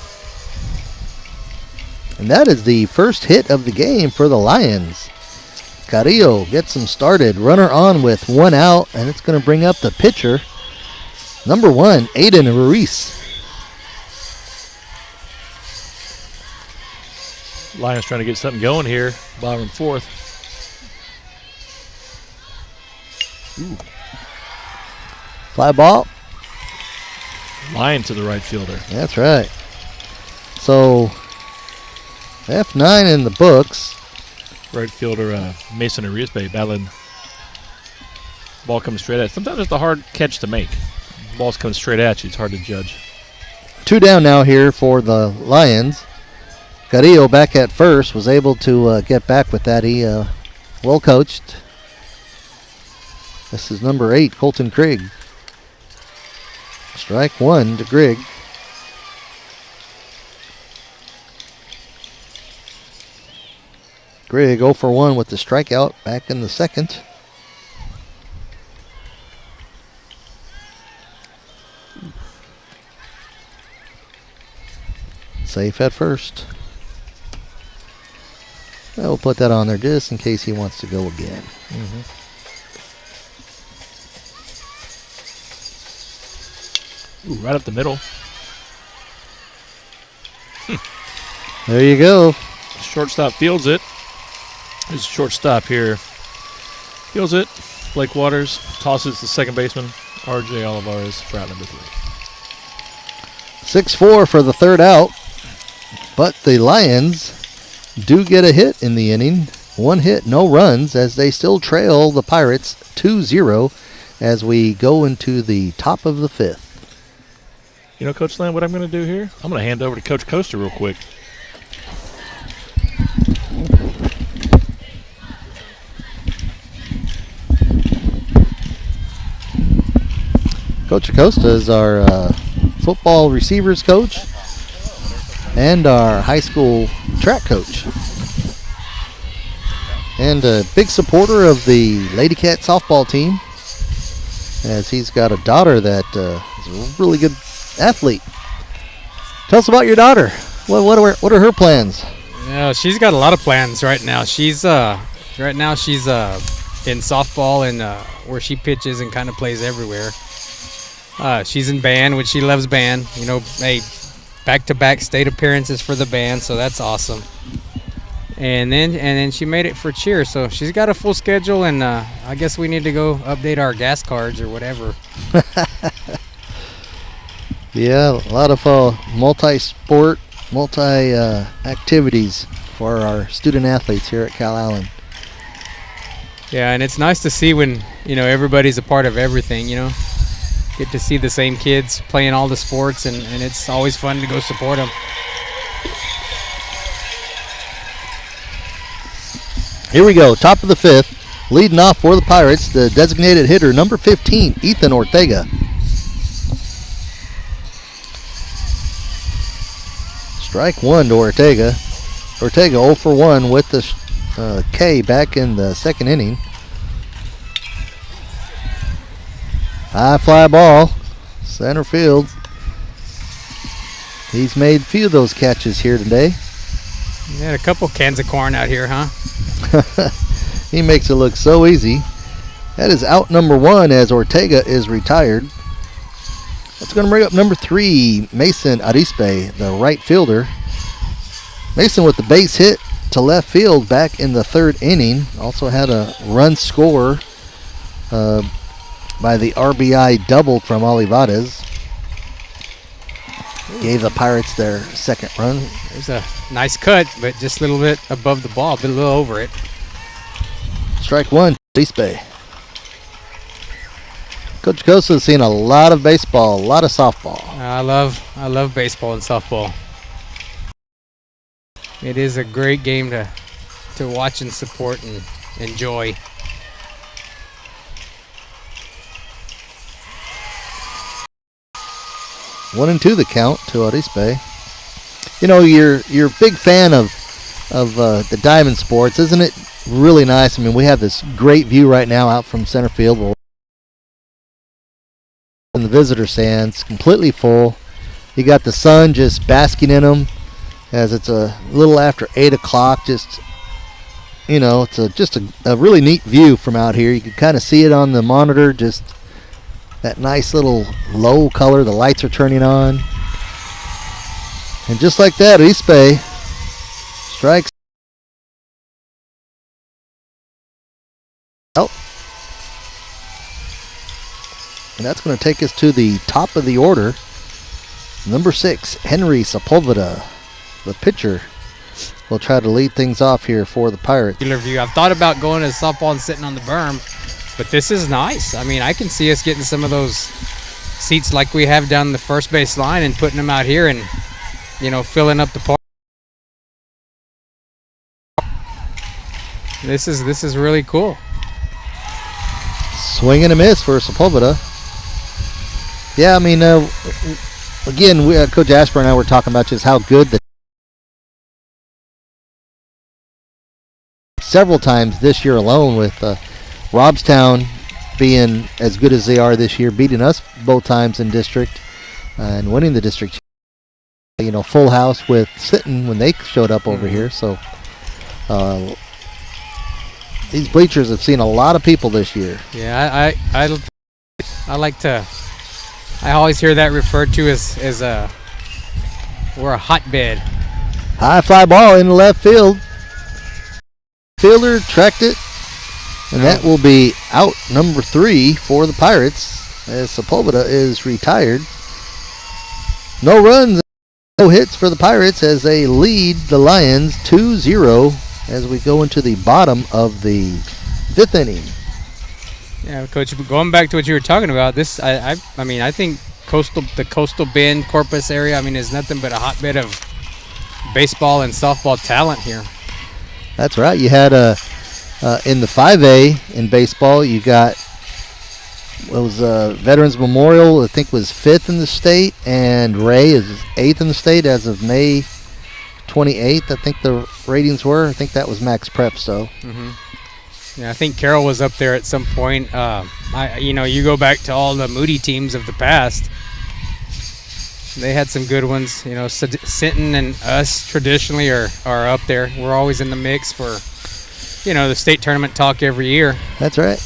And that is the first hit of the game for the Lions. Carrillo gets them started. Runner on with 1 out, and it's going to bring up the pitcher, number 1, Aiden Ruiz. Lions trying to get something going here. Bottom of the 4th. Fly ball. Line to the right fielder. That's right. So, F9 in the books. Right fielder Mason Arispe battling. Ball comes straight at. Sometimes it's a hard catch to make. Ball's coming straight at you. It's hard to judge. 2 down now here for the Lions. Carrillo back at first was able to get back with that. He well coached. This is number 8, Colton Krigg. Strike 1 to Grigg. Grigg 0 for 1 with the strikeout back in the second. Safe at first. We'll put that on there just in case he wants to go again. Ooh, right up the middle. There you go. Shortstop fields it. There's a shortstop here. Fields it. Blake Waters tosses to second baseman. RJ Olivares for out number 3. 6-4 for the third out. But the Lions do get a hit in the inning. 1 hit, no runs, as they still trail the Pirates 2-0 as we go into the top of the 5th. You know, Coach Lamb, what I'm going to do here? I'm going to hand over to Coach Coaster real quick. Coach Acosta is our football receivers coach and our high school track coach. And a big supporter of the Lady Cat softball team, as he's got a daughter that is a really good athlete. Tell us about your daughter. What are her plans? Yeah, she's got a lot of plans right now. She's in softball and where she pitches and kind of plays everywhere. She's in band, which she loves band. You know, back-to-back state appearances for the band, so that's awesome. And then she made it for cheer, so she's got a full schedule, and I guess we need to go update our gas cards or whatever. Yeah, a lot of multi-sport, multi-activities for our student athletes here at Calallen. Yeah, and it's nice to see when, you know, everybody's a part of everything, you know. Get to see the same kids playing all the sports, and it's always fun to go support them. Here we go, top of the 5th. Leading off for the Pirates, the designated hitter, number 15, Ethan Ortega. Strike 1 to Ortega. Ortega 0 for 1 with the K back in the second inning. High fly ball, center field. He's made a few of those catches here today. You had a couple cans of corn out here, huh? He makes it look so easy. That is out number 1 as Ortega is retired. That's going to bring up number 3, Mason Arispe, the right fielder. Mason with the base hit to left field back in the third inning. Also had a run score by the RBI double from Olivares. Gave the Pirates their second run. There's a nice cut, but just a little bit above the ball, a little over it. Strike 1, East Bay. Coach Costa has seen a lot of baseball, a lot of softball. I love baseball and softball. It is a great game to watch and support and enjoy. One and 2 the count to Arispe. You know, you're a big fan of the diamond sports, isn't it? Really nice. I mean, we have this great view right now out from center field. In the visitor stands, completely full. You got the sun just basking in them, as it's a little after 8 o'clock. Just, you know, it's just a really neat view from out here. You can kind of see it on the monitor. Just that nice little low color. The lights are turning on. And just like that, Arispe strikes out. And that's going to take us to the top of the order. Number 6, Henry Sepulveda, the pitcher, will try to lead things off here for the Pirates. I've thought about going to softball and sitting on the berm, but this is nice. I mean, I can see us getting some of those seats like we have down the first base line and putting them out here and, you know, filling up the park. This is really cool. Swing and a miss for Sepulveda. Yeah, I mean, again, Coach Asper and I were talking about just how good several times this year alone, with Robstown being as good as they are this year, beating us both times in district and winning the district full house with Sitton when they showed up over here. So these bleachers have seen a lot of people this year. Yeah, I like to. I always hear that referred to as we're a hotbed. High fly ball in the left field. Fielder tracked it, and that will be out number 3 for the Pirates as Sepulveda is retired. No runs, no hits for the Pirates as they lead the Lions 2-0 as we go into the bottom of the 5th inning. Yeah, Coach, going back to what you were talking about, this I think the Coastal Bend, Corpus area, is nothing but a hotbed of baseball and softball talent here. That's right. You had in the 5A in baseball, you got Veterans Memorial, I think was 5th in the state, and Ray is 8th in the state as of May 28th. I think the ratings were. I think that was Max Preps, though. Mm-hmm. Yeah, I think Carroll was up there at some point. You go back to all the Moody teams of the past. They had some good ones. Sinton and us traditionally are up there. We're always in the mix for, the state tournament talk every year. That's right.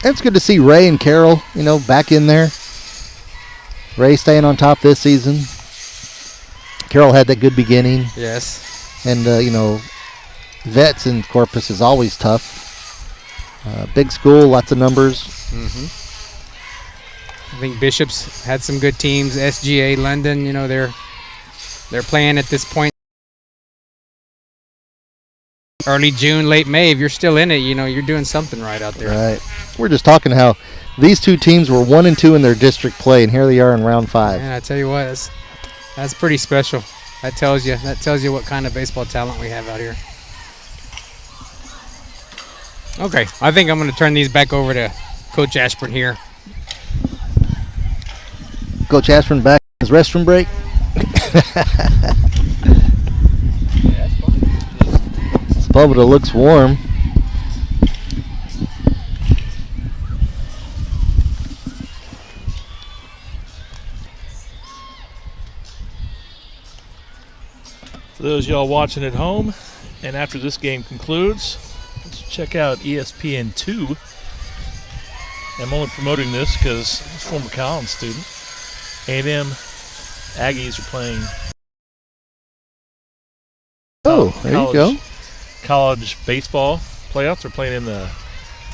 It's good to see Ray and Carroll, back in there. Ray staying on top this season. Carroll had that good beginning. Yes. And, Vets in Corpus is always tough. Big school, lots of numbers. Mm-hmm. I think Bishop's had some good teams. SGA, London, they're playing at this point. Early June, late May. If you're still in it, you're doing something right out there. Right. We're just talking how these two teams were 1 and 2 in their district play, and here they are in round 5. Man, I tell you what, that's pretty special. That tells you what kind of baseball talent we have out here. Okay, I think I'm going to turn these back over to Coach Ashburn here. Coach Ashburn back in his restroom break. Sepulveda looks warm. For those of y'all watching at home, and after this game concludes, let's check out ESPN 2. I'm only promoting this because I'm a former Calallen student. A&M Aggies are playing. There you go. College baseball playoffs. They're playing in the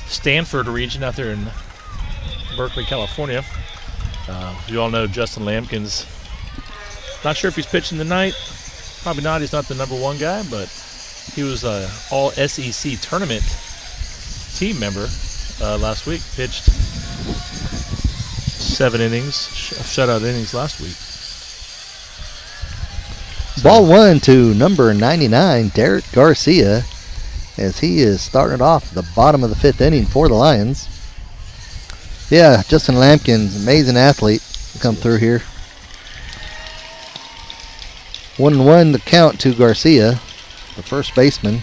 Stanford region out there in Berkeley, California. You all know Justin Lampkins. Not sure if he's pitching tonight. Probably not. He's not the number 1 guy, but he was an all-SEC tournament team member last week. Pitched 7 innings, shutout innings last week. Ball 1 to number 99, Derek Garcia, as he is starting off the bottom of the 5th inning for the Lions. Yeah, Justin Lampkins, amazing athlete, come through here. 1-1 the count to Garcia, the first baseman.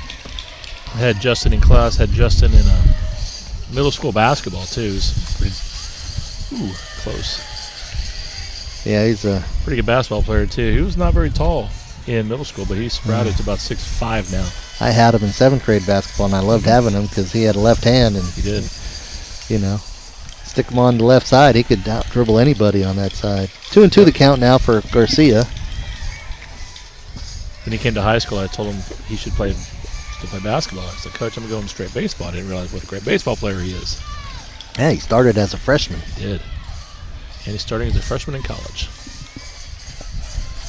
I had Justin in class, had Justin in middle school basketball too. He's pretty close. Yeah, he's a pretty good basketball player too. He was not very tall in middle school, but he sprouted to about 6'5" now. I had him in 7th grade basketball, and I loved having him because he had a left hand, and he did. Stick him on the left side, he could out dribble anybody on that side. 2-2 the count now for Garcia. When he came to high school, I told him he should still play basketball. I said, Coach, I'm going straight baseball. I didn't realize what a great baseball player he is. Yeah, he started as a freshman. He did. And he's starting as a freshman in college.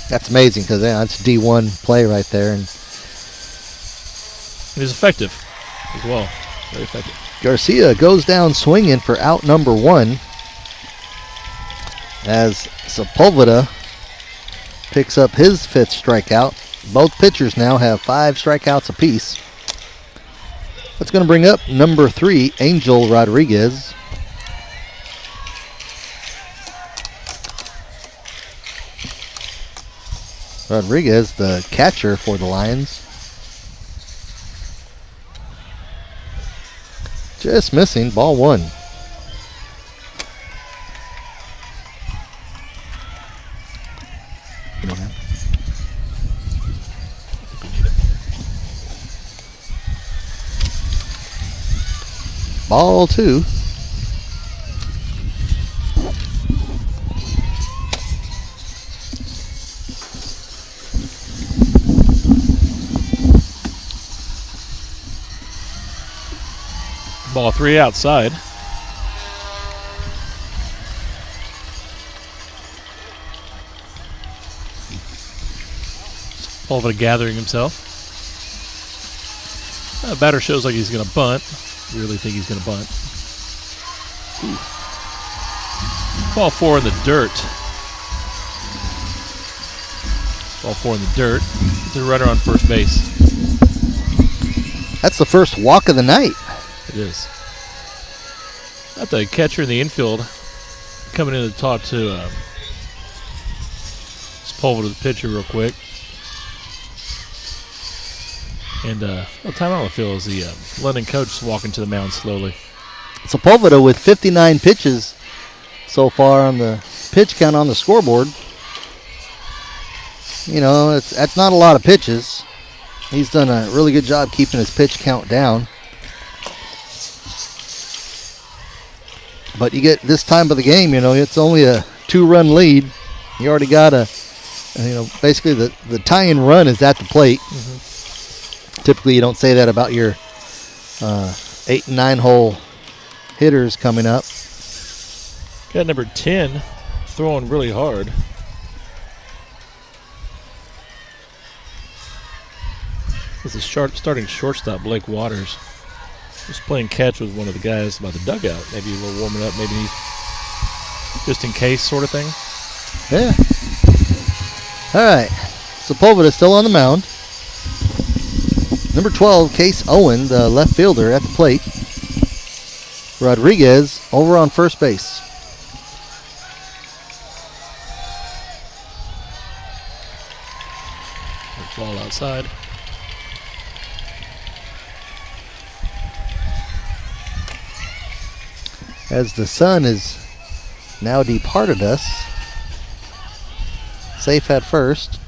That's amazing because that's a D1 play right there. And he's effective as well. Very effective. Garcia goes down swinging for out number 1 as Sepulveda picks up his 5th strikeout. Both pitchers now have 5 strikeouts apiece. That's going to bring up number 3, Angel Rodriguez. Rodriguez, the catcher for the Lions. Just missing, ball 1. Ball 2. Ball 3 outside. Sepulveda gathering himself. Batter shows like he's going to bunt. Really think he's going to bunt. Ooh. Ball 4 in the dirt. Ball 4 in the dirt. The runner on first base. That's the first walk of the night. It is. Got the catcher in the infield coming in to talk to Sepulveda, the pitcher, real quick. And timeout, I feel, as the London coach is walking to the mound slowly. Sepulveda with 59 pitches so far on the pitch count on the scoreboard. You know, that's not a lot of pitches. He's done a really good job keeping his pitch count down. But you get this time of the game, you know, it's only a 2-run lead. You already got basically the tying run is at the plate. Mm-hmm. Typically, you don't say that about your 8 and 9 hole hitters coming up. Got number 10 throwing really hard. This is starting shortstop Blake Waters. Just playing catch with one of the guys by the dugout. Maybe a little warming up, maybe just in case sort of thing. Yeah. All right. Sepulveda still on the mound. Number 12, Case Owen, the left fielder, at the plate. Rodriguez over on first base. Ball outside. As the sun has now departed us. Safe at first.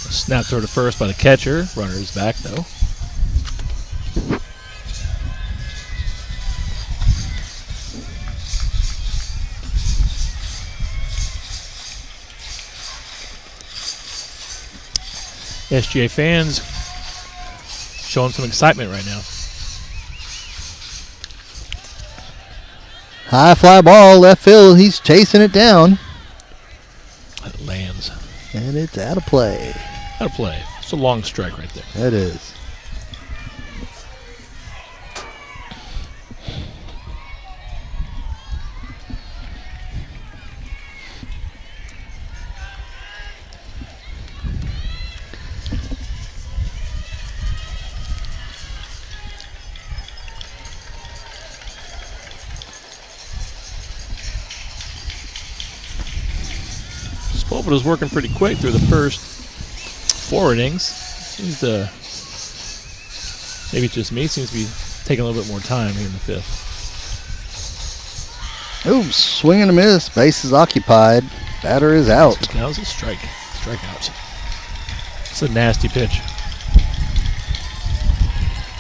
Snap throw to first by the catcher. Runner is back, though. SGA fans showing some excitement right now. High fly ball, left field. He's chasing it down. It lands. And it's out of play. Out of play. It's a long strike right there. That is. Sepulveda's working pretty quick through the first 4 innings. Seems to, maybe it's just me, seems to be taking a little bit more time here in the 5th. Oops, swing and a miss. Base is occupied. Batter is out. So that was a strikeout. It's a nasty pitch.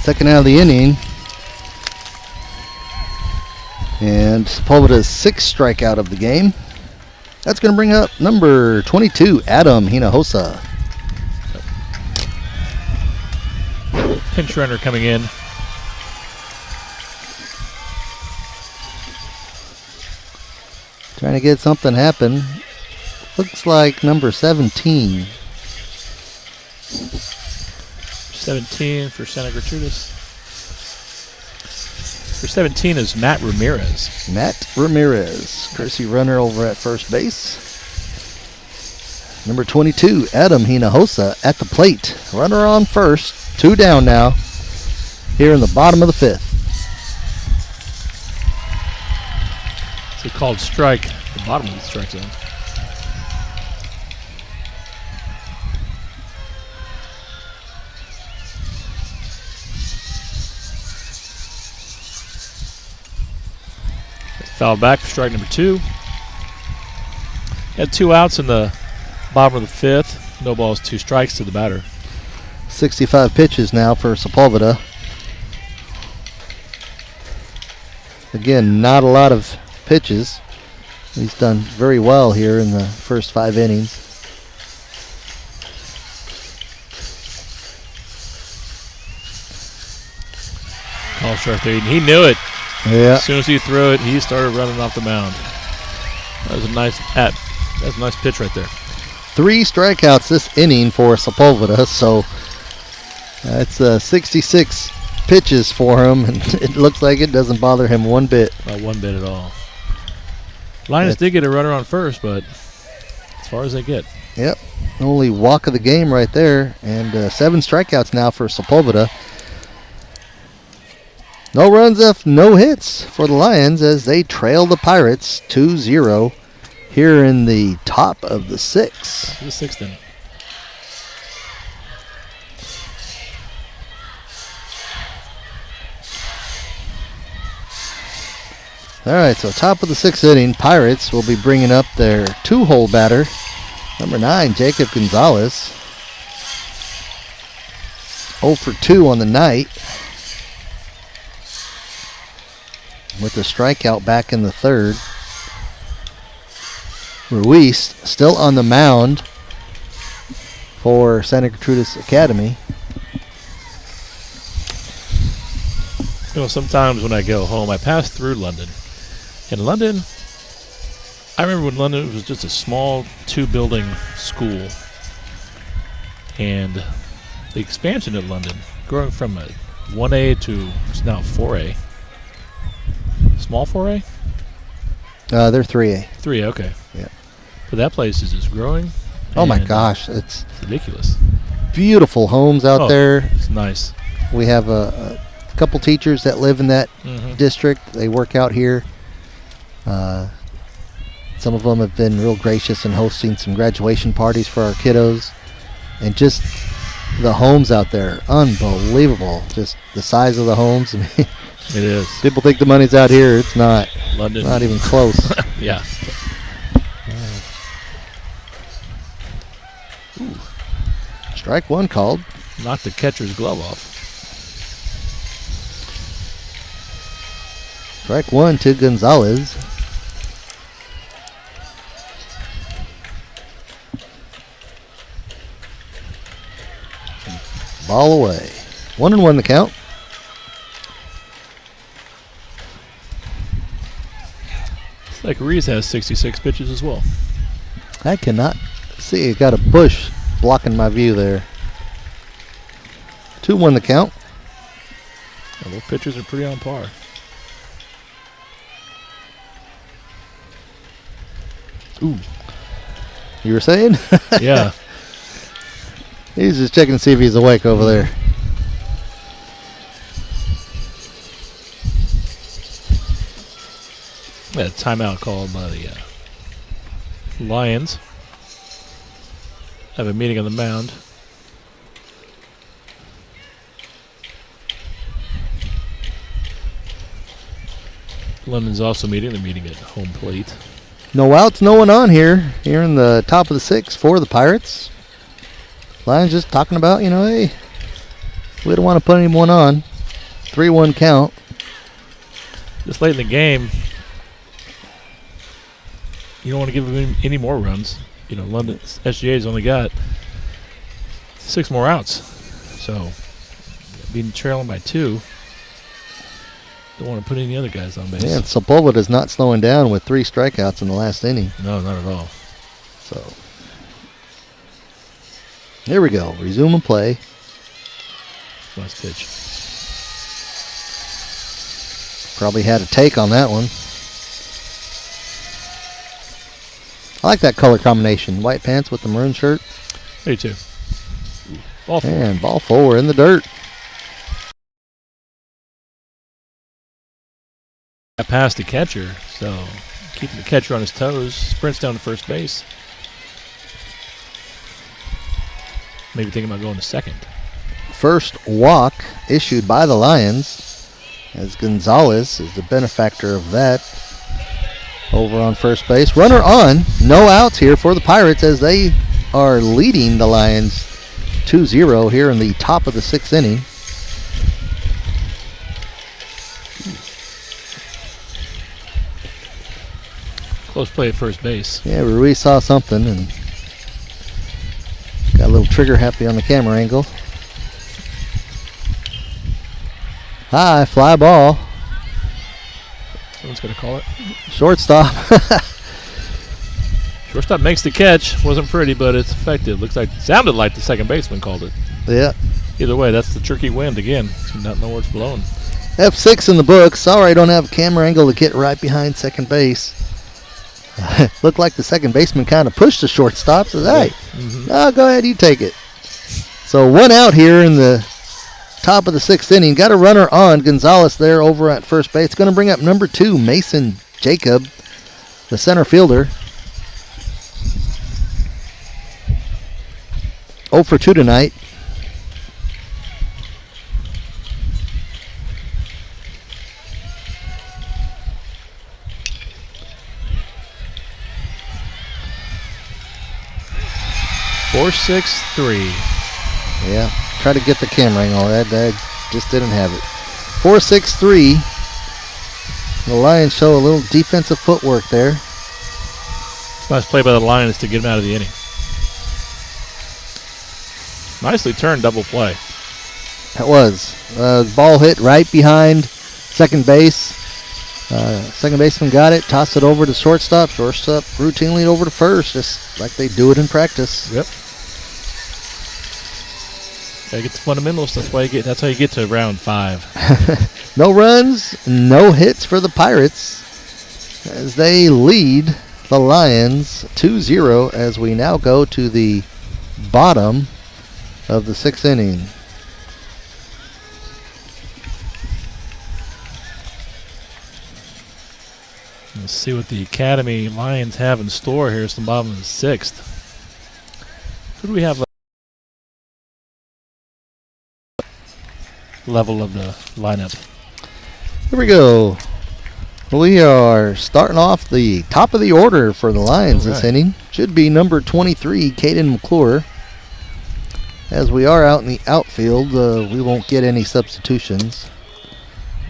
Second out of the inning. And Sepulveda's 6th strikeout of the game. That's going to bring up number 22, Adam Hinojosa. Pinch runner coming in. Trying to get something happen. Looks like number 17. 17 for Santa Gertrudis. For 17 is Matt Ramirez. Matt Ramirez, courtesy runner over at first base. Number 22, Adam Hinojosa at the plate. Runner on first. 2 down now here in the bottom of the 5th. It's a called strike, the bottom of the strike zone. Foul back for strike number 2. Had 2 outs in the bottom of the 5th. No balls, 2 strikes to the batter. 65 pitches now for Sepulveda. Again, not a lot of pitches. He's done very well here in the first 5 innings. Call strike 3. He knew it. Yeah. As soon as he threw it, he started running off the mound. That was a nice that's a nice pitch right there. 3 strikeouts this inning for Sepulveda, so that's 66 pitches for him, and it looks like it doesn't bother him one bit. Not one bit at all. Lions did get a runner on first, but as far as they get. Yep. Only walk of the game right there, and 7 strikeouts now for Sepulveda. No runs left, no hits for the Lions as they trail the Pirates 2-0 here in the top of the 6th. The 6th inning. All right, so top of the 6th inning, Pirates will be bringing up their 2-hole batter, number 9, Jacob Gonzalez. 0 for 2 on the night, with a strikeout back in the 3rd. Ruiz still on the mound for Santa Gertrudis Academy. You know, sometimes when I go home, I pass through London. In London, I remember when London was just a small 2-building school. And the expansion of London, growing from a 1A to it's now 4A. Small 4A? They're 3A. 3A, okay. Yeah. But that place is just growing. Oh my gosh, it's ridiculous. Beautiful homes out there. It's nice. We have a couple teachers that live in that district. They work out here. Some of them have been real gracious in hosting some graduation parties for our kiddos. And just the homes out there, unbelievable. Just the size of the homes. I mean, it is. People think the money's out here. It's not. London. Not even close. Yeah. Ooh. Strike 1 called. Knocked the catcher's glove off. Strike 1 to Gonzalez. Ball away. 1-1 the count. It's like Ruiz has 66 pitches as well. I cannot see. You got a bush blocking my view there. 2-1 the count. Yeah, those pitchers are pretty on par. Ooh. You were saying? Yeah. He's just checking to see if he's awake over there. Yeah, timeout called by the Lions. Have a meeting on the mound. London's also meeting. They're meeting at home plate. No outs, no one on here. Here in the top of the 6th for the Pirates. Lions just talking about, hey, we don't want to put anyone on. 3-1 count. This late in the game, you don't want to give them any more runs. London's SGA's only got 6 more outs. So, being trailing by 2, don't want to put any other guys on base. Yeah, Sepulveda is not slowing down with 3 strikeouts in the last inning. No, not at all. So, here we go. Resume and play. Nice pitch. Probably had a take on that one. I like that color combination. White pants with the maroon shirt. Me too. Ball four. And ball 4 in the dirt. Got past the catcher, so keeping the catcher on his toes. Sprints down to first base. Maybe thinking about going to second. First walk issued by the Lions, as Gonzalez is the benefactor of that. over on first base. Runner on. No outs here for the Pirates as they are leading the Lions 2-0 here in the top of the 6th inning. Close play at first base. Yeah, Ruiz saw something and got a little trigger happy on the camera angle. High fly ball. Someone's going to call it. Shortstop. Shortstop makes the catch. Wasn't pretty, but it's effective. Sounded like the second baseman called it. Yeah. Either way, that's the tricky wind again. Not know where it's blowing. F6 in the books. Sorry, I don't have a camera angle to get right behind second base. Looked like the second baseman kind of pushed the shortstop. Says, hey, go ahead, you take it. So 1 out here in the top of the 6th inning. Got a runner on. Gonzalez there over at first base. Going to bring up number 2, Mason Jacob, the center fielder. 0 for 2 tonight. Four, 6-3. Yeah, try to get the camera angle. That just didn't have it. 4-6-3. The Lions show a little defensive footwork there. It's a nice play by the Lions to get him out of the inning. Nicely turned double play. That was. Ball hit right behind second base. Second baseman got it, tossed it over to shortstop. Shortstop routinely over to first, just like they do it in practice. Yep. Gotta get the fundamentals. That's how you get to round 5. No runs, no hits for the Pirates as they lead the Lions 2-0 as we now go to the bottom of the 6th inning. Let's see what the Academy Lions have in store here. It's the bottom of the 6th. Who do we have? Level of the lineup. Here we go. We are starting off the top of the order for the Lions this inning. Should be number 23, Caden McClure. As we are out in the outfield, we won't get any substitutions.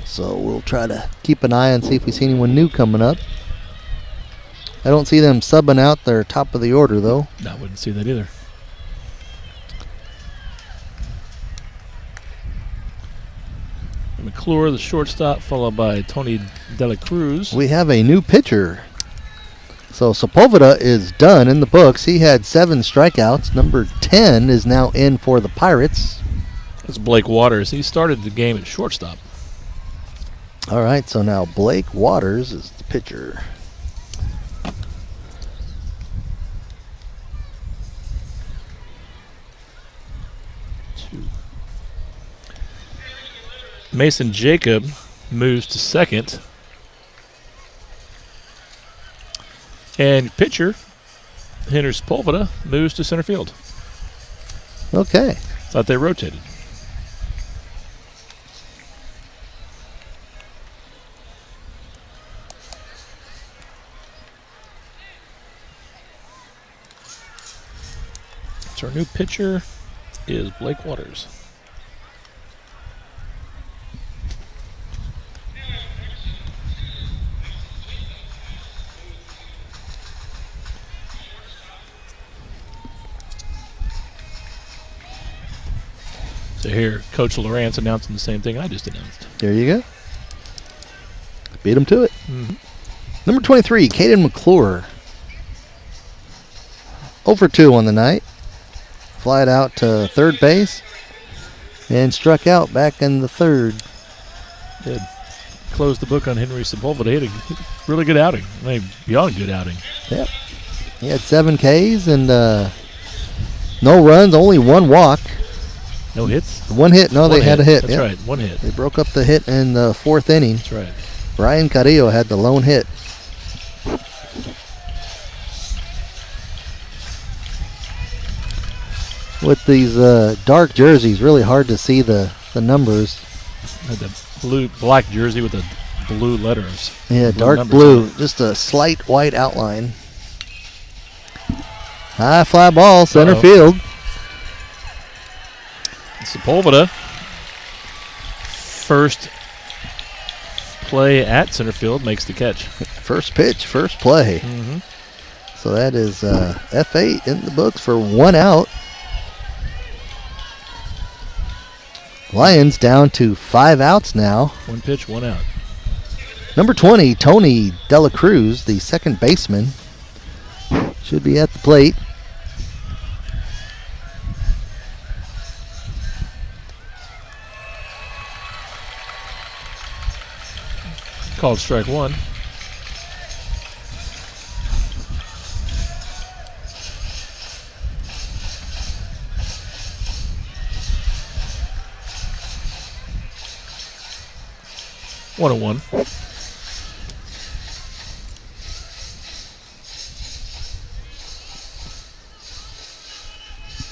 So we'll try to keep an eye and see if we see anyone new coming up. I don't see them subbing out their top of the order, though. No, I wouldn't see that either. McClure, the shortstop, followed by Tony Dela Cruz. We have a new pitcher. So Sepulveda is done in the books. He had 7 strikeouts. Number 10 is now in for the Pirates. That's Blake Waters. He started the game at shortstop. All right, so now Blake Waters is the pitcher. Mason Jacob moves to second. And pitcher, Henry Sepulveda, moves to center field. Okay. Thought they rotated. So our new pitcher is Blake Waters. So here, Coach Lawrence announcing the same thing I just announced. There you go. Beat him to it. Number 23, Caden McClure. 0 for 2 on the night. Flied out to third base and struck out back in the third. Did close the book on Henry Sepulveda. He had a really good outing. I mean, beyond good outing. Yep. He had 7 Ks and no runs, only 1 walk. No hits? 1 hit. No, they had a hit. That's right, 1 hit. They broke up the hit in the 4th inning. That's right. Brian Carrillo had the lone hit. With these dark jerseys, really hard to see the numbers. Had the black jersey with the blue letters. Yeah, dark numbers blue. on it. Just a slight white outline. High fly ball, center field. Sepulveda. First play at center field makes the catch. First pitch, first play. Mm-hmm. So that is F8 in the books for 1 out. Lions down to 5 outs now. 1 pitch, 1 out. Number 20, Tony Dela Cruz, the second baseman, should be at the plate. Called strike 1. One and 1.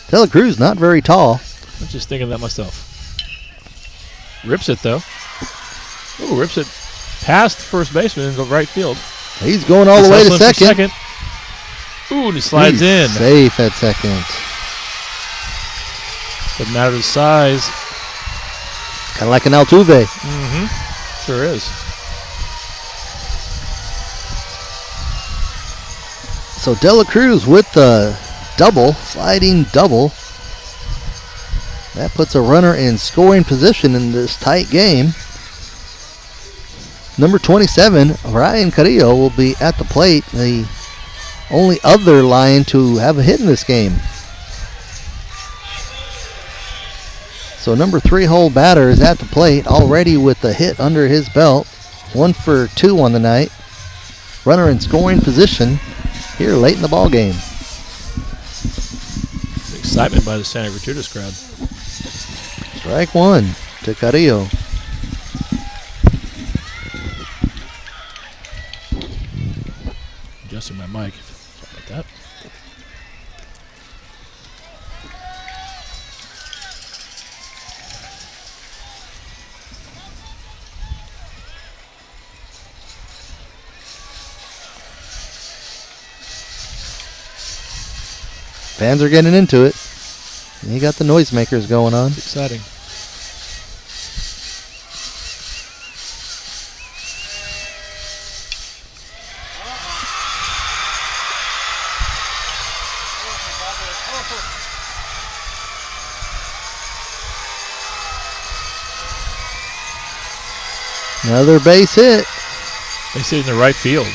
Dela Cruz not very tall. I'm just thinking that myself. Rips it though. Ooh, rips it past first baseman into right field. He's going all the way to second. Ooh, and he slides He's in. safe at second. Doesn't matter his size. Kind of like an Altuve. Mm-hmm. Sure is. So Dela Cruz with the double, sliding double. That puts a runner in scoring position in this tight game. Number 27, Ryan Carrillo, will be at the plate, the only other Lion to have a hit in this game. So number 3-hole batter is at the plate, already with a hit under his belt. 1 for 2 on the night. Runner in scoring position here late in the ball game. Excitement by the Santa Gertrudis crowd. Strike 1 to Carrillo. Adjusting my mic. Sorry about that. Fans are getting into it. You got the noisemakers going on. It's exciting. Another base hit. They sit in the right field.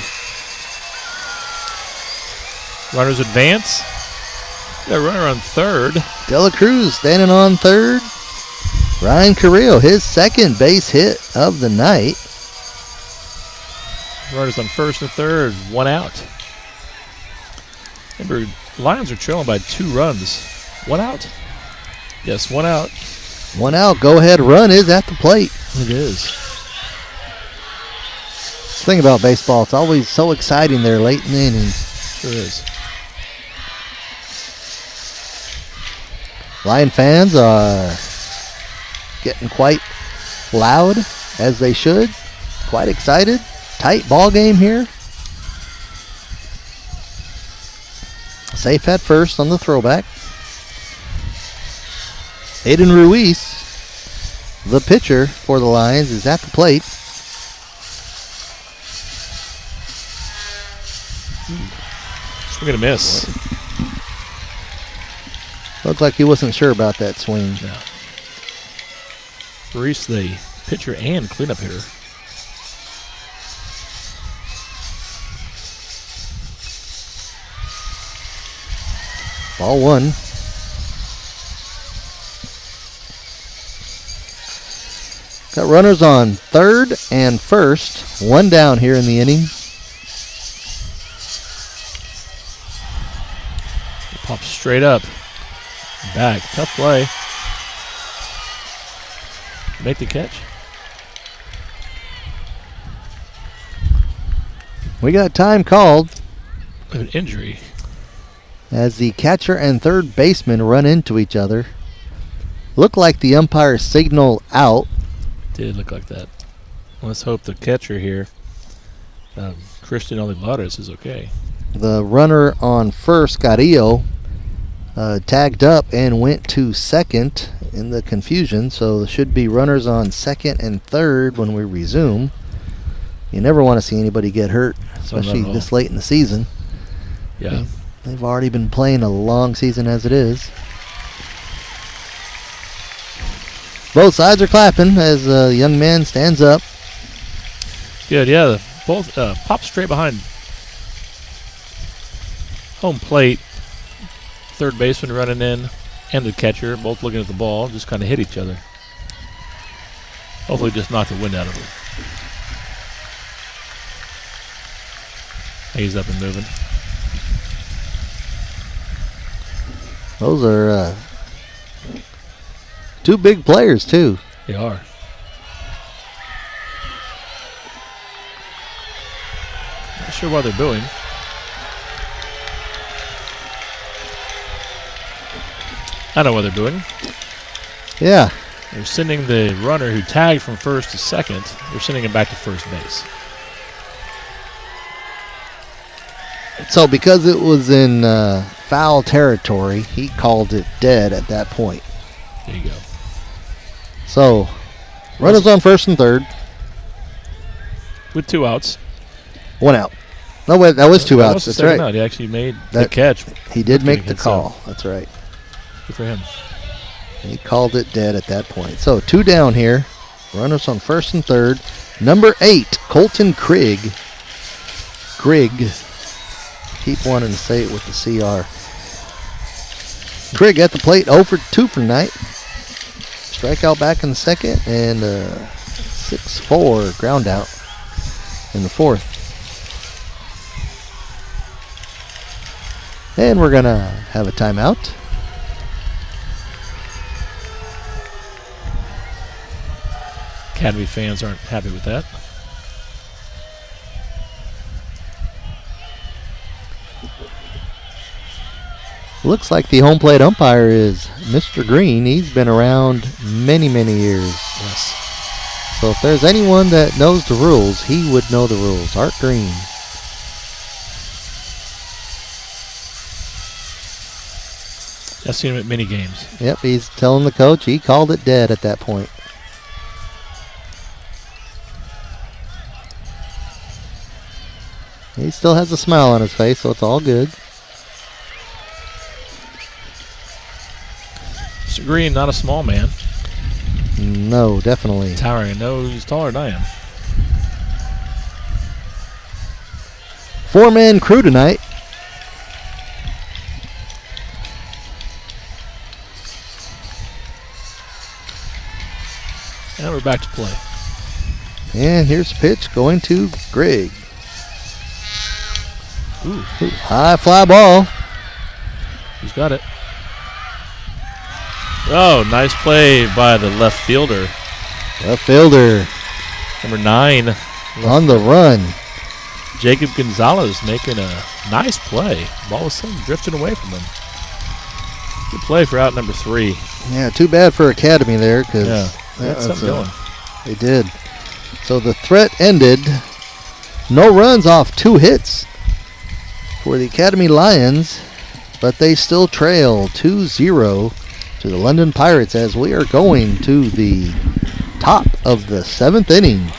Runners advance. Got a runner on third. Dela Cruz standing on third. Ryan Carrillo, his second base hit of the night. Runners on first and third. 1 out. Remember, Lions are trailing by 2 runs. 1 out? Yes, 1 out. 1 out. Go ahead run is at the plate. It is. Thing about baseball, it's always so exciting there late in the innings. Sure is. Lion fans are getting quite loud, as they should. Quite excited. Tight ball game here. Safe at first on the throwback. Aiden Ruiz, the pitcher for the Lions, is at the plate. Swing and a miss. Looked like he wasn't sure about that swing. No. Reese, the pitcher and cleanup hitter. Ball 1. Got runners on third and first. 1 down here in the inning. Pop straight up. Back. Tough play. Make the catch. We got time called An injury. as the catcher and third baseman run into each other. Looked like the umpire signaled out. Did look like that. Let's hope the catcher here, Christian Olivares, is okay. The runner on first, Carrillo, tagged up and went to second in the confusion. So there should be runners on second and third when we resume. You never want to see anybody get hurt, especially this late in the season. Yeah. They've already been playing a long season as it is. Both sides are clapping as a young man stands up. Good, yeah. Both pop straight behind home plate. Third baseman running in and the catcher, both looking at the ball, just kind of hit each other. Hopefully just knock the wind out of it. He's up and moving. Those are two big players, too. They are. Not sure why they're booing. I know why they're booing. Yeah. They're sending the runner who tagged from first to second, they're sending him back to first base. So because it was in foul territory, he called it dead at that point. There you go. So, runners on first and third. With 2 outs. 1 out. No, wait, that was 2 outs. That's right. Out. He actually made the catch. He did make the call. That's right. Good for him. He called it dead at that point. So 2 down here. Runners on first and third. Number 8, Colton Krigg. Keep wanting to say it with the CR. Krigg at the plate, 0 for 2 for tonight. Strikeout back in the second, and 6-4 ground out in the fourth. And we're going to have a timeout. Academy fans aren't happy with that. Looks like the home plate umpire is Mr. Green. He's been around many, many years. Yes. So if there's anyone that knows the rules, he would know the rules. Art Green. I've seen him at many games. Yep, he's telling the coach he called it dead at that point. He still has a smile on his face, so it's all good. Mr. Green, not a small man. No, definitely. Towering. No, he's taller than I am. 4-man crew tonight. And we're back to play. And here's the pitch going to Greg. Ooh. High fly ball. He's got it. Oh, nice play by the left fielder. Left fielder. Number 9. On the run. Jacob Gonzalez making a nice play. Ball was drifting away from him. Good play for out number 3. Yeah, too bad for Academy there because that's something going. They did. So the threat ended. No runs off 2 hits for the Academy Lions, but they still trail 2-0 to the London Pirates as we are going to the top of the 7th inning.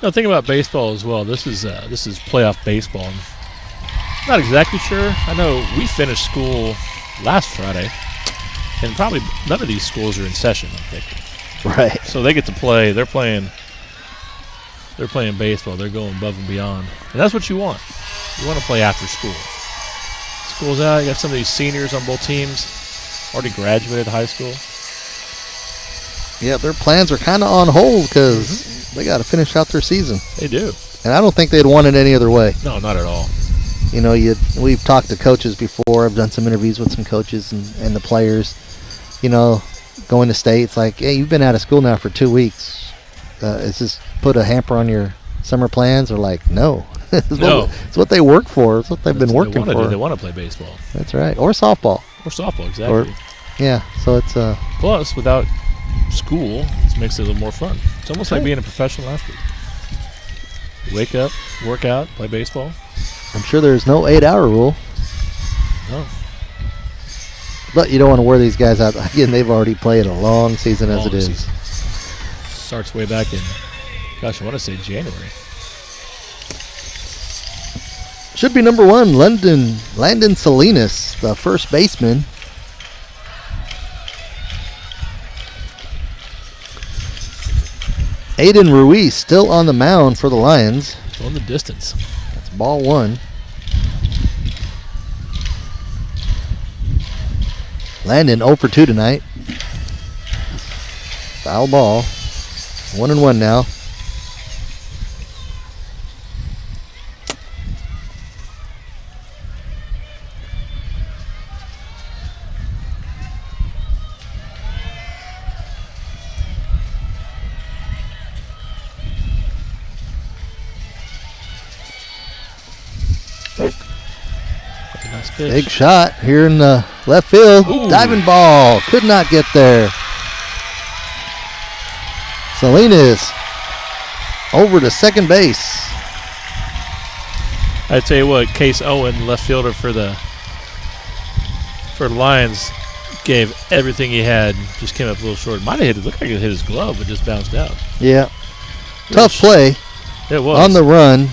Now, think about baseball as well. This is playoff baseball. I'm not exactly sure. I know we finished school last Friday, and probably none of these schools are in session, I'm thinking. Right. So they get to play. They're playing baseball. They're going above and beyond, and that's what you want. You want to play after school. School's out. You got some of these seniors on both teams already graduated high school. Yeah, their plans are kind of on hold because they got to finish out their season. They do. And I don't think they'd want it any other way. No, not at all. You know, we've talked to coaches before. I've done some interviews with some coaches and the players. You know, going to state, it's like, hey, you've been out of school now for 2 weeks. Is this put a hamper on your summer plans? Or like, no, It's what they work for. It's what they've been working for. They want to play baseball. That's right. Or softball. Or softball, exactly. Yeah, so it's Plus, without school, it makes it a little more fun. It's almost like being a professional athlete. You wake up, work out, play baseball. I'm sure there's no 8-hour rule. No. But you don't want to wear these guys out. Again, they've already played a long season as it is. Season. Starts way back in, gosh, I want to say January. Should be number 1, Landon Salinas, the first baseman. Aiden Ruiz still on the mound for the Lions. Going the distance. That's ball 1. Landon 0 for 2 tonight. Foul ball. 1-1 now. Nice pitch. Big shot here in the left field. Ooh. Diving ball. Could not get there. Salinas over to second base. I tell you what, Case Owen, left fielder for the Lions, gave everything he had. Just came up a little short. Might have hit it. Looked like it hit his glove, but just bounced out. Yeah. Tough play. It was. On the run.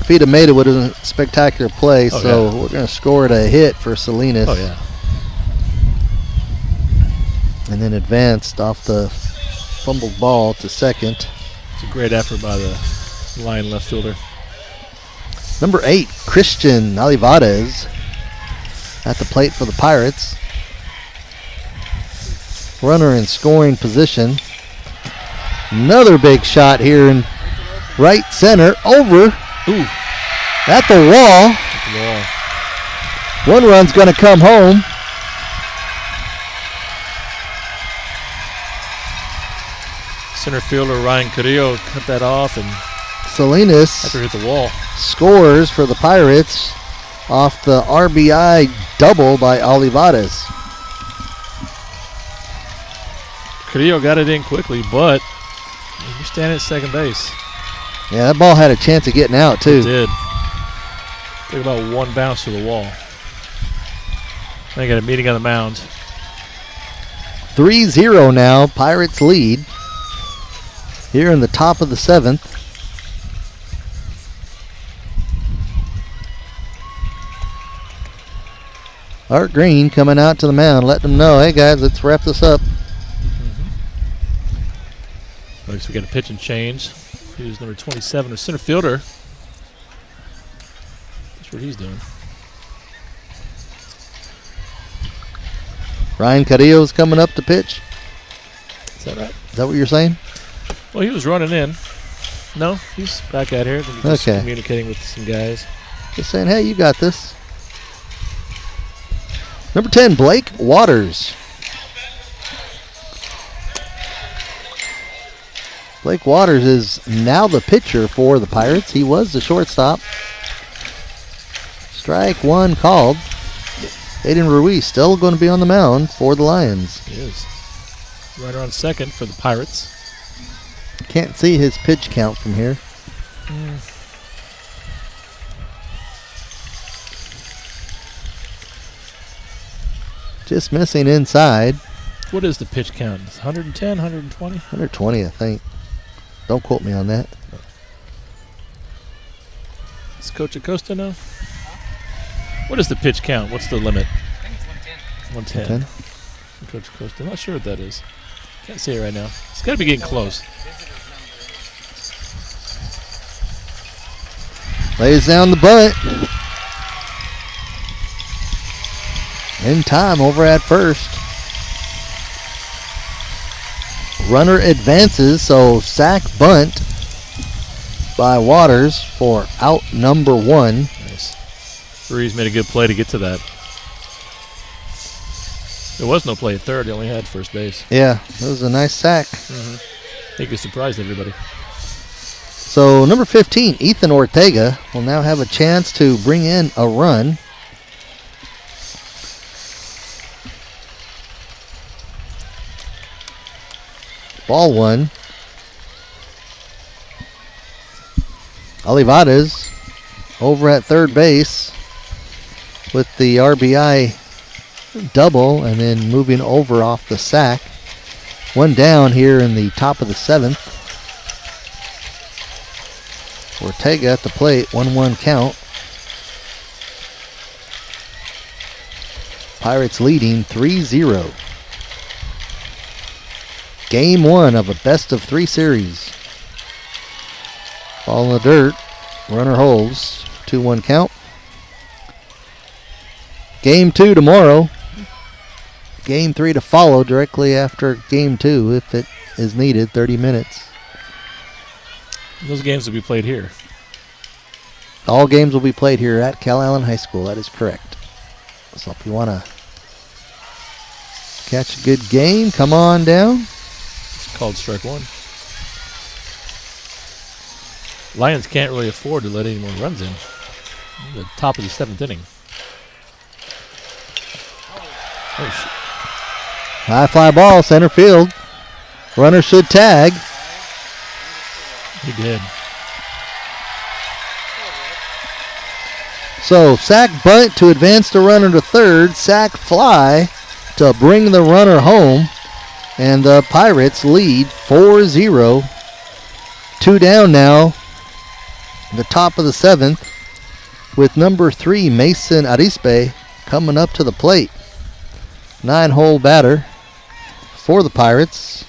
If he'd have made it, would have been a spectacular play. Oh, so yeah. we're going to score it a hit for Salinas. Oh, yeah. And then advanced off the fumbled ball to second. It's a great effort by the Lion left fielder. Number 8, Christian Olivares at the plate for the Pirates. Runner in scoring position. Another big shot here in right center. Over. Ooh. At the wall. At the wall. One run's going to come home. Center fielder Ryan Carrillo cut that off, and Salinas after it hit the wall. Scores for the Pirates off the RBI double by Olivares. Carrillo got it in quickly, but you're standing at second base. Yeah, that ball had a chance of getting out, too. It did. Took about one bounce to the wall. They got a meeting on the mound. 3-0 now. Pirates lead here in the top of the 7th. Art Green coming out to the mound, letting them know, hey, guys, let's wrap this up. Looks we got a pitch and change. Here's number 27, a center fielder. That's what he's doing. Ryan Carrillo's coming up to pitch. Is that right? Is that what you're saying? Well, he was running in. No, he's back out here. He's just Okay. communicating with some guys. Just saying, hey, you got this. Number 10, Blake Waters. Blake Waters is now the pitcher for the Pirates. He was the shortstop. Strike one called. Aiden Ruiz still going to be on the mound for the Lions. He is. Right around second for the Pirates. Can't see his pitch count from here. Just missing inside. What is the pitch count? 110, 120? 120, I think. Don't quote me on that. Does Coach Acosta know? What is the pitch count? What's the limit? I think it's 110. 110. Coach Acosta. I'm not sure what that is. Can't see it right now. It's got to be getting close. Lays down the bunt. In time over at first. Runner advances, so sack bunt by Waters for out number 1. Nice. Ruiz made a good play to get to that. There was no play at third. He only had first base. Yeah, it was a nice sack. I think he surprised everybody. So number 15, Ethan Ortega, will now have a chance to bring in a run. Ball one. Olivares over at third base with the RBI double and then moving over off the sack. One down here in the top of the 7th. Ortega at the plate, 1-1 count. Pirates leading 3-0. Game 1 of a best-of-3 series. Ball in the dirt. Runner holds. 2-1 count. Game 2 tomorrow. Game 3 to follow directly after Game 2 if it is needed, 30 minutes. Those games will be played here. All games will be played here at Calallen High School. That is correct. So if you want to catch a good game, come on down. It's called strike one. Lions can't really afford to let any more runs in. The top of the 7th inning. Oh, shit. High fly ball, center field. Runner should tag. He did. So sack bunt to advance the runner to third. Sack fly to bring the runner home. And the Pirates lead 4-0. 2 down now. The top of the 7th with number 3, Mason Arispe, coming up to the plate. 9-hole batter for the Pirates.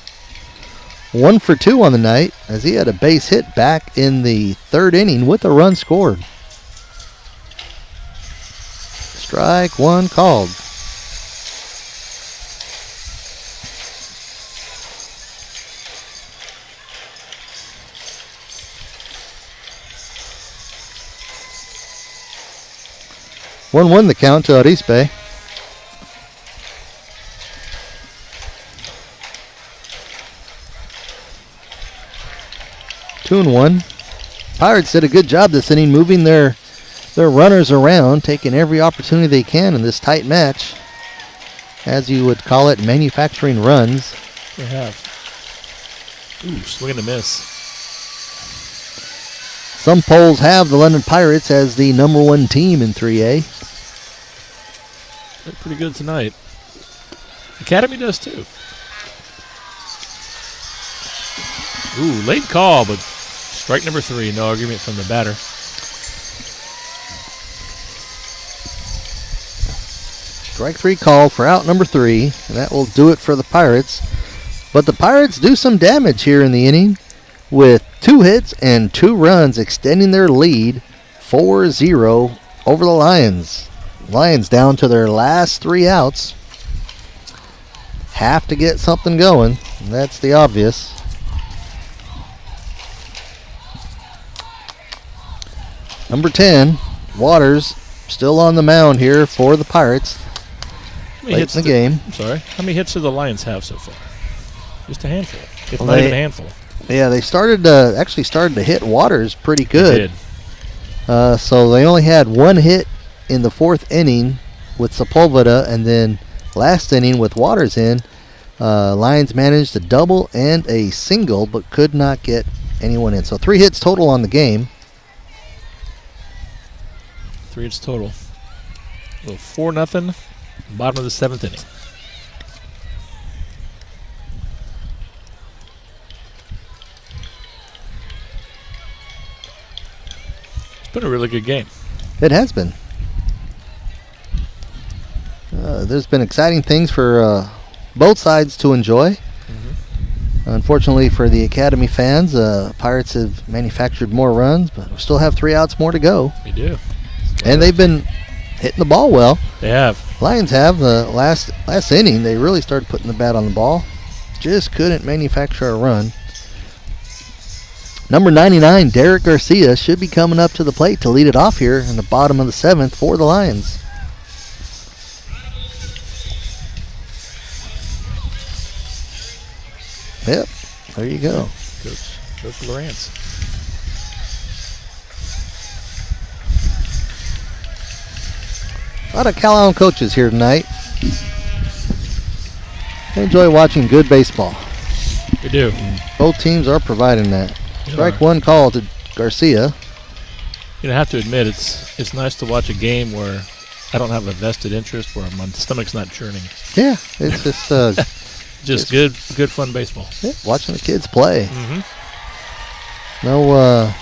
1 for 2 on the night as he had a base hit back in the 3rd inning with a run scored. Strike one called. One the count to Arispe. Two and one. Pirates did a good job this inning moving their runners around, taking every opportunity they can in this tight match. As you would call it, manufacturing runs. They have. Ooh, swing and a miss. Some polls have the London Pirates as the number 1 team in 3A. They're pretty good tonight. Academy does too. Ooh, late call, but strike number 3. No argument from the batter. Strike 3 call for out number 3, and that will do it for the Pirates. But the Pirates do some damage here in the inning with 2 hits and 2 runs, extending their lead 4-0 over the Lions. Lions down to their last 3 outs. Have to get something going. That's the obvious. Number 10, Waters, still on the mound here for the Pirates. Late in the game. I'm sorry. How many hits do the Lions have so far? Just a handful. If Well, not even a handful. Yeah, they started to hit Waters pretty good. They did. So they only had 1 hit in the 4th inning with Sepulveda, and then last inning with Waters in, Lions managed a double and a single, but could not get anyone in. So 3 hits total on the game. 3 hits total. Well, 4-0. Bottom of the 7th inning. It's been a really good game. It has been. There's been exciting things for both sides to enjoy. Unfortunately for the Academy fans, Pirates have manufactured more runs, but we still have 3 outs more to go. We do. And they've been hitting the ball well. They have. Lions have. The last inning, they really started putting the bat on the ball. Just couldn't manufacture a run. Number 99, Derek Garcia, should be coming up to the plate to lead it off here in the bottom of the 7th for the Lions. Yep, there you go. Coach Lawrence. A lot of Calallen coaches here tonight. I enjoy watching good baseball. We do. Both teams are providing that. We Strike are. one call to Garcia. You know, I have to admit, it's nice to watch a game where I don't have a vested interest, where my stomach's not churning. Yeah, it's just Just good fun baseball. yeah, watching the kids play. Mm-hmm. No,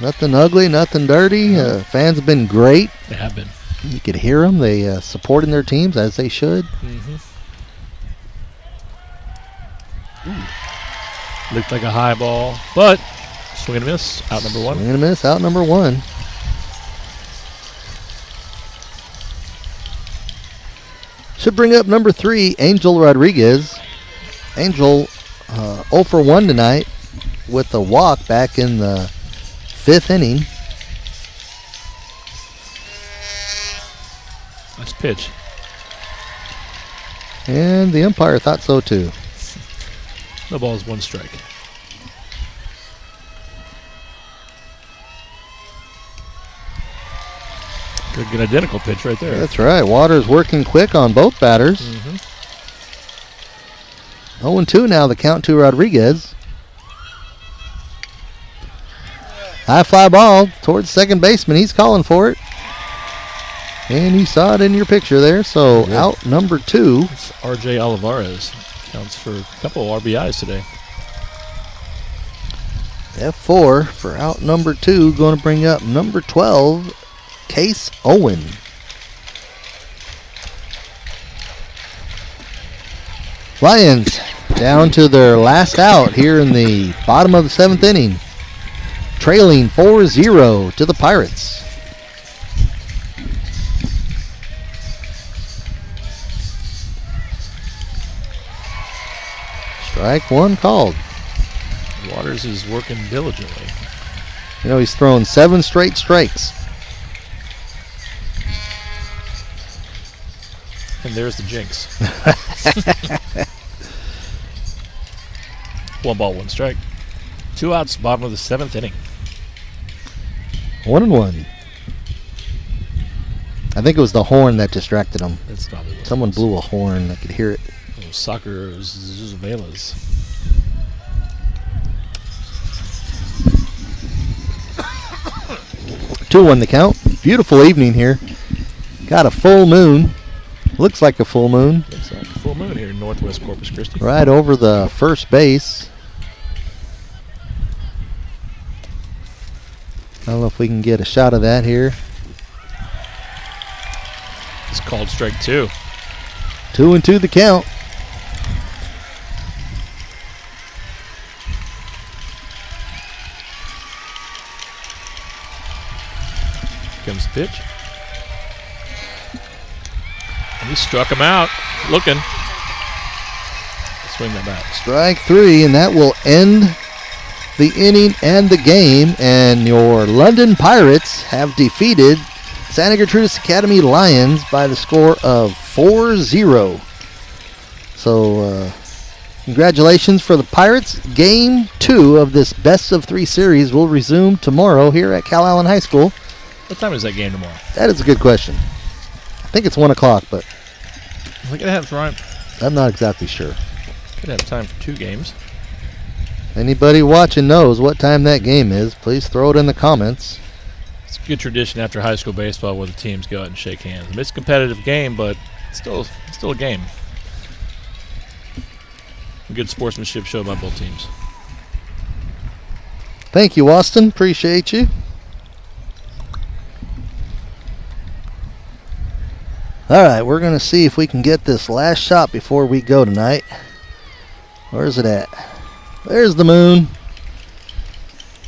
nothing ugly, nothing dirty. Fans have been great. They have been. You could hear them. They supporting their teams as they should. Mm-hmm. Looked like a high ball, but swing and a miss. Out number one. Swing and a miss, out number one. Should bring up number 3, Angel Rodriguez. Angel 0 for 1 tonight with a walk back in the 5th inning. Nice pitch. And the umpire thought so too. No ball is 1 strike. Could get identical pitch right there. That's right. Waters working quick on both batters. Mm-hmm. 0-2 now, the count to Rodriguez. High fly ball towards second baseman. He's calling for it. And you saw it in your picture there. So Good. out number 2. It's R.J. Olivares. Counts for a couple of RBIs today. F4 for out number 2. Going to bring up number 12, Case Owen. Lions down to their last out here in the bottom of the 7th inning. Trailing 4-0 to the Pirates. Strike one called. Waters is working diligently. You know, he's thrown 7 straight strikes. And there's the jinx. 1 ball, 1 strike. 2 outs, bottom of the 7th inning. 1-1. I think it was the horn that distracted him. That's probably what it Someone was. blew a horn. I could hear it. Oh, soccer Zuzavelas. Two on the count. Beautiful evening here. Got a full moon. Looks like a full moon. Looks like a full moon here in northwest Corpus Christi. Right over the first base. I don't know if we can get a shot of that here. It's called strike 2. 2-2 the count. Comes the pitch. And he struck him out. Looking. Swing that bat. Strike 3, and that will end the inning and the game. And your London Pirates have defeated Santa Gertrudis Academy Lions by the score of 4-0. So, congratulations for the Pirates. Game 2 of this best-of-3 series will resume tomorrow here at Calallen High School. What time is that game tomorrow? That is a good question. I think it's 1 o'clock, but We could have time. I'm not exactly sure. Could have time for 2 games. Anybody watching knows what time that game is. Please throw it in the comments. It's a good tradition after high school baseball where the teams go out and shake hands. I mean, it's a competitive game, but it's still a game. A good sportsmanship show by both teams. Thank you, Austin. Appreciate you. All right, we're going to see if we can get this last shot before we go tonight. Where's it at? There's the moon.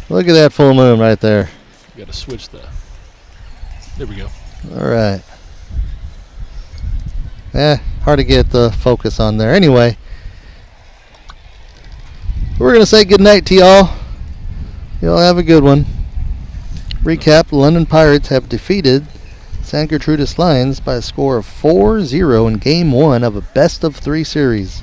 Look at that full moon right there. Got to switch the. There we go. All right. Hard to get the focus on there. Anyway, we're going to say goodnight to y'all. Y'all have a good one. Recap, the London Pirates have defeated Santa Gertrudis Lions by a score of 4-0 in Game 1 of a best-of-3 series.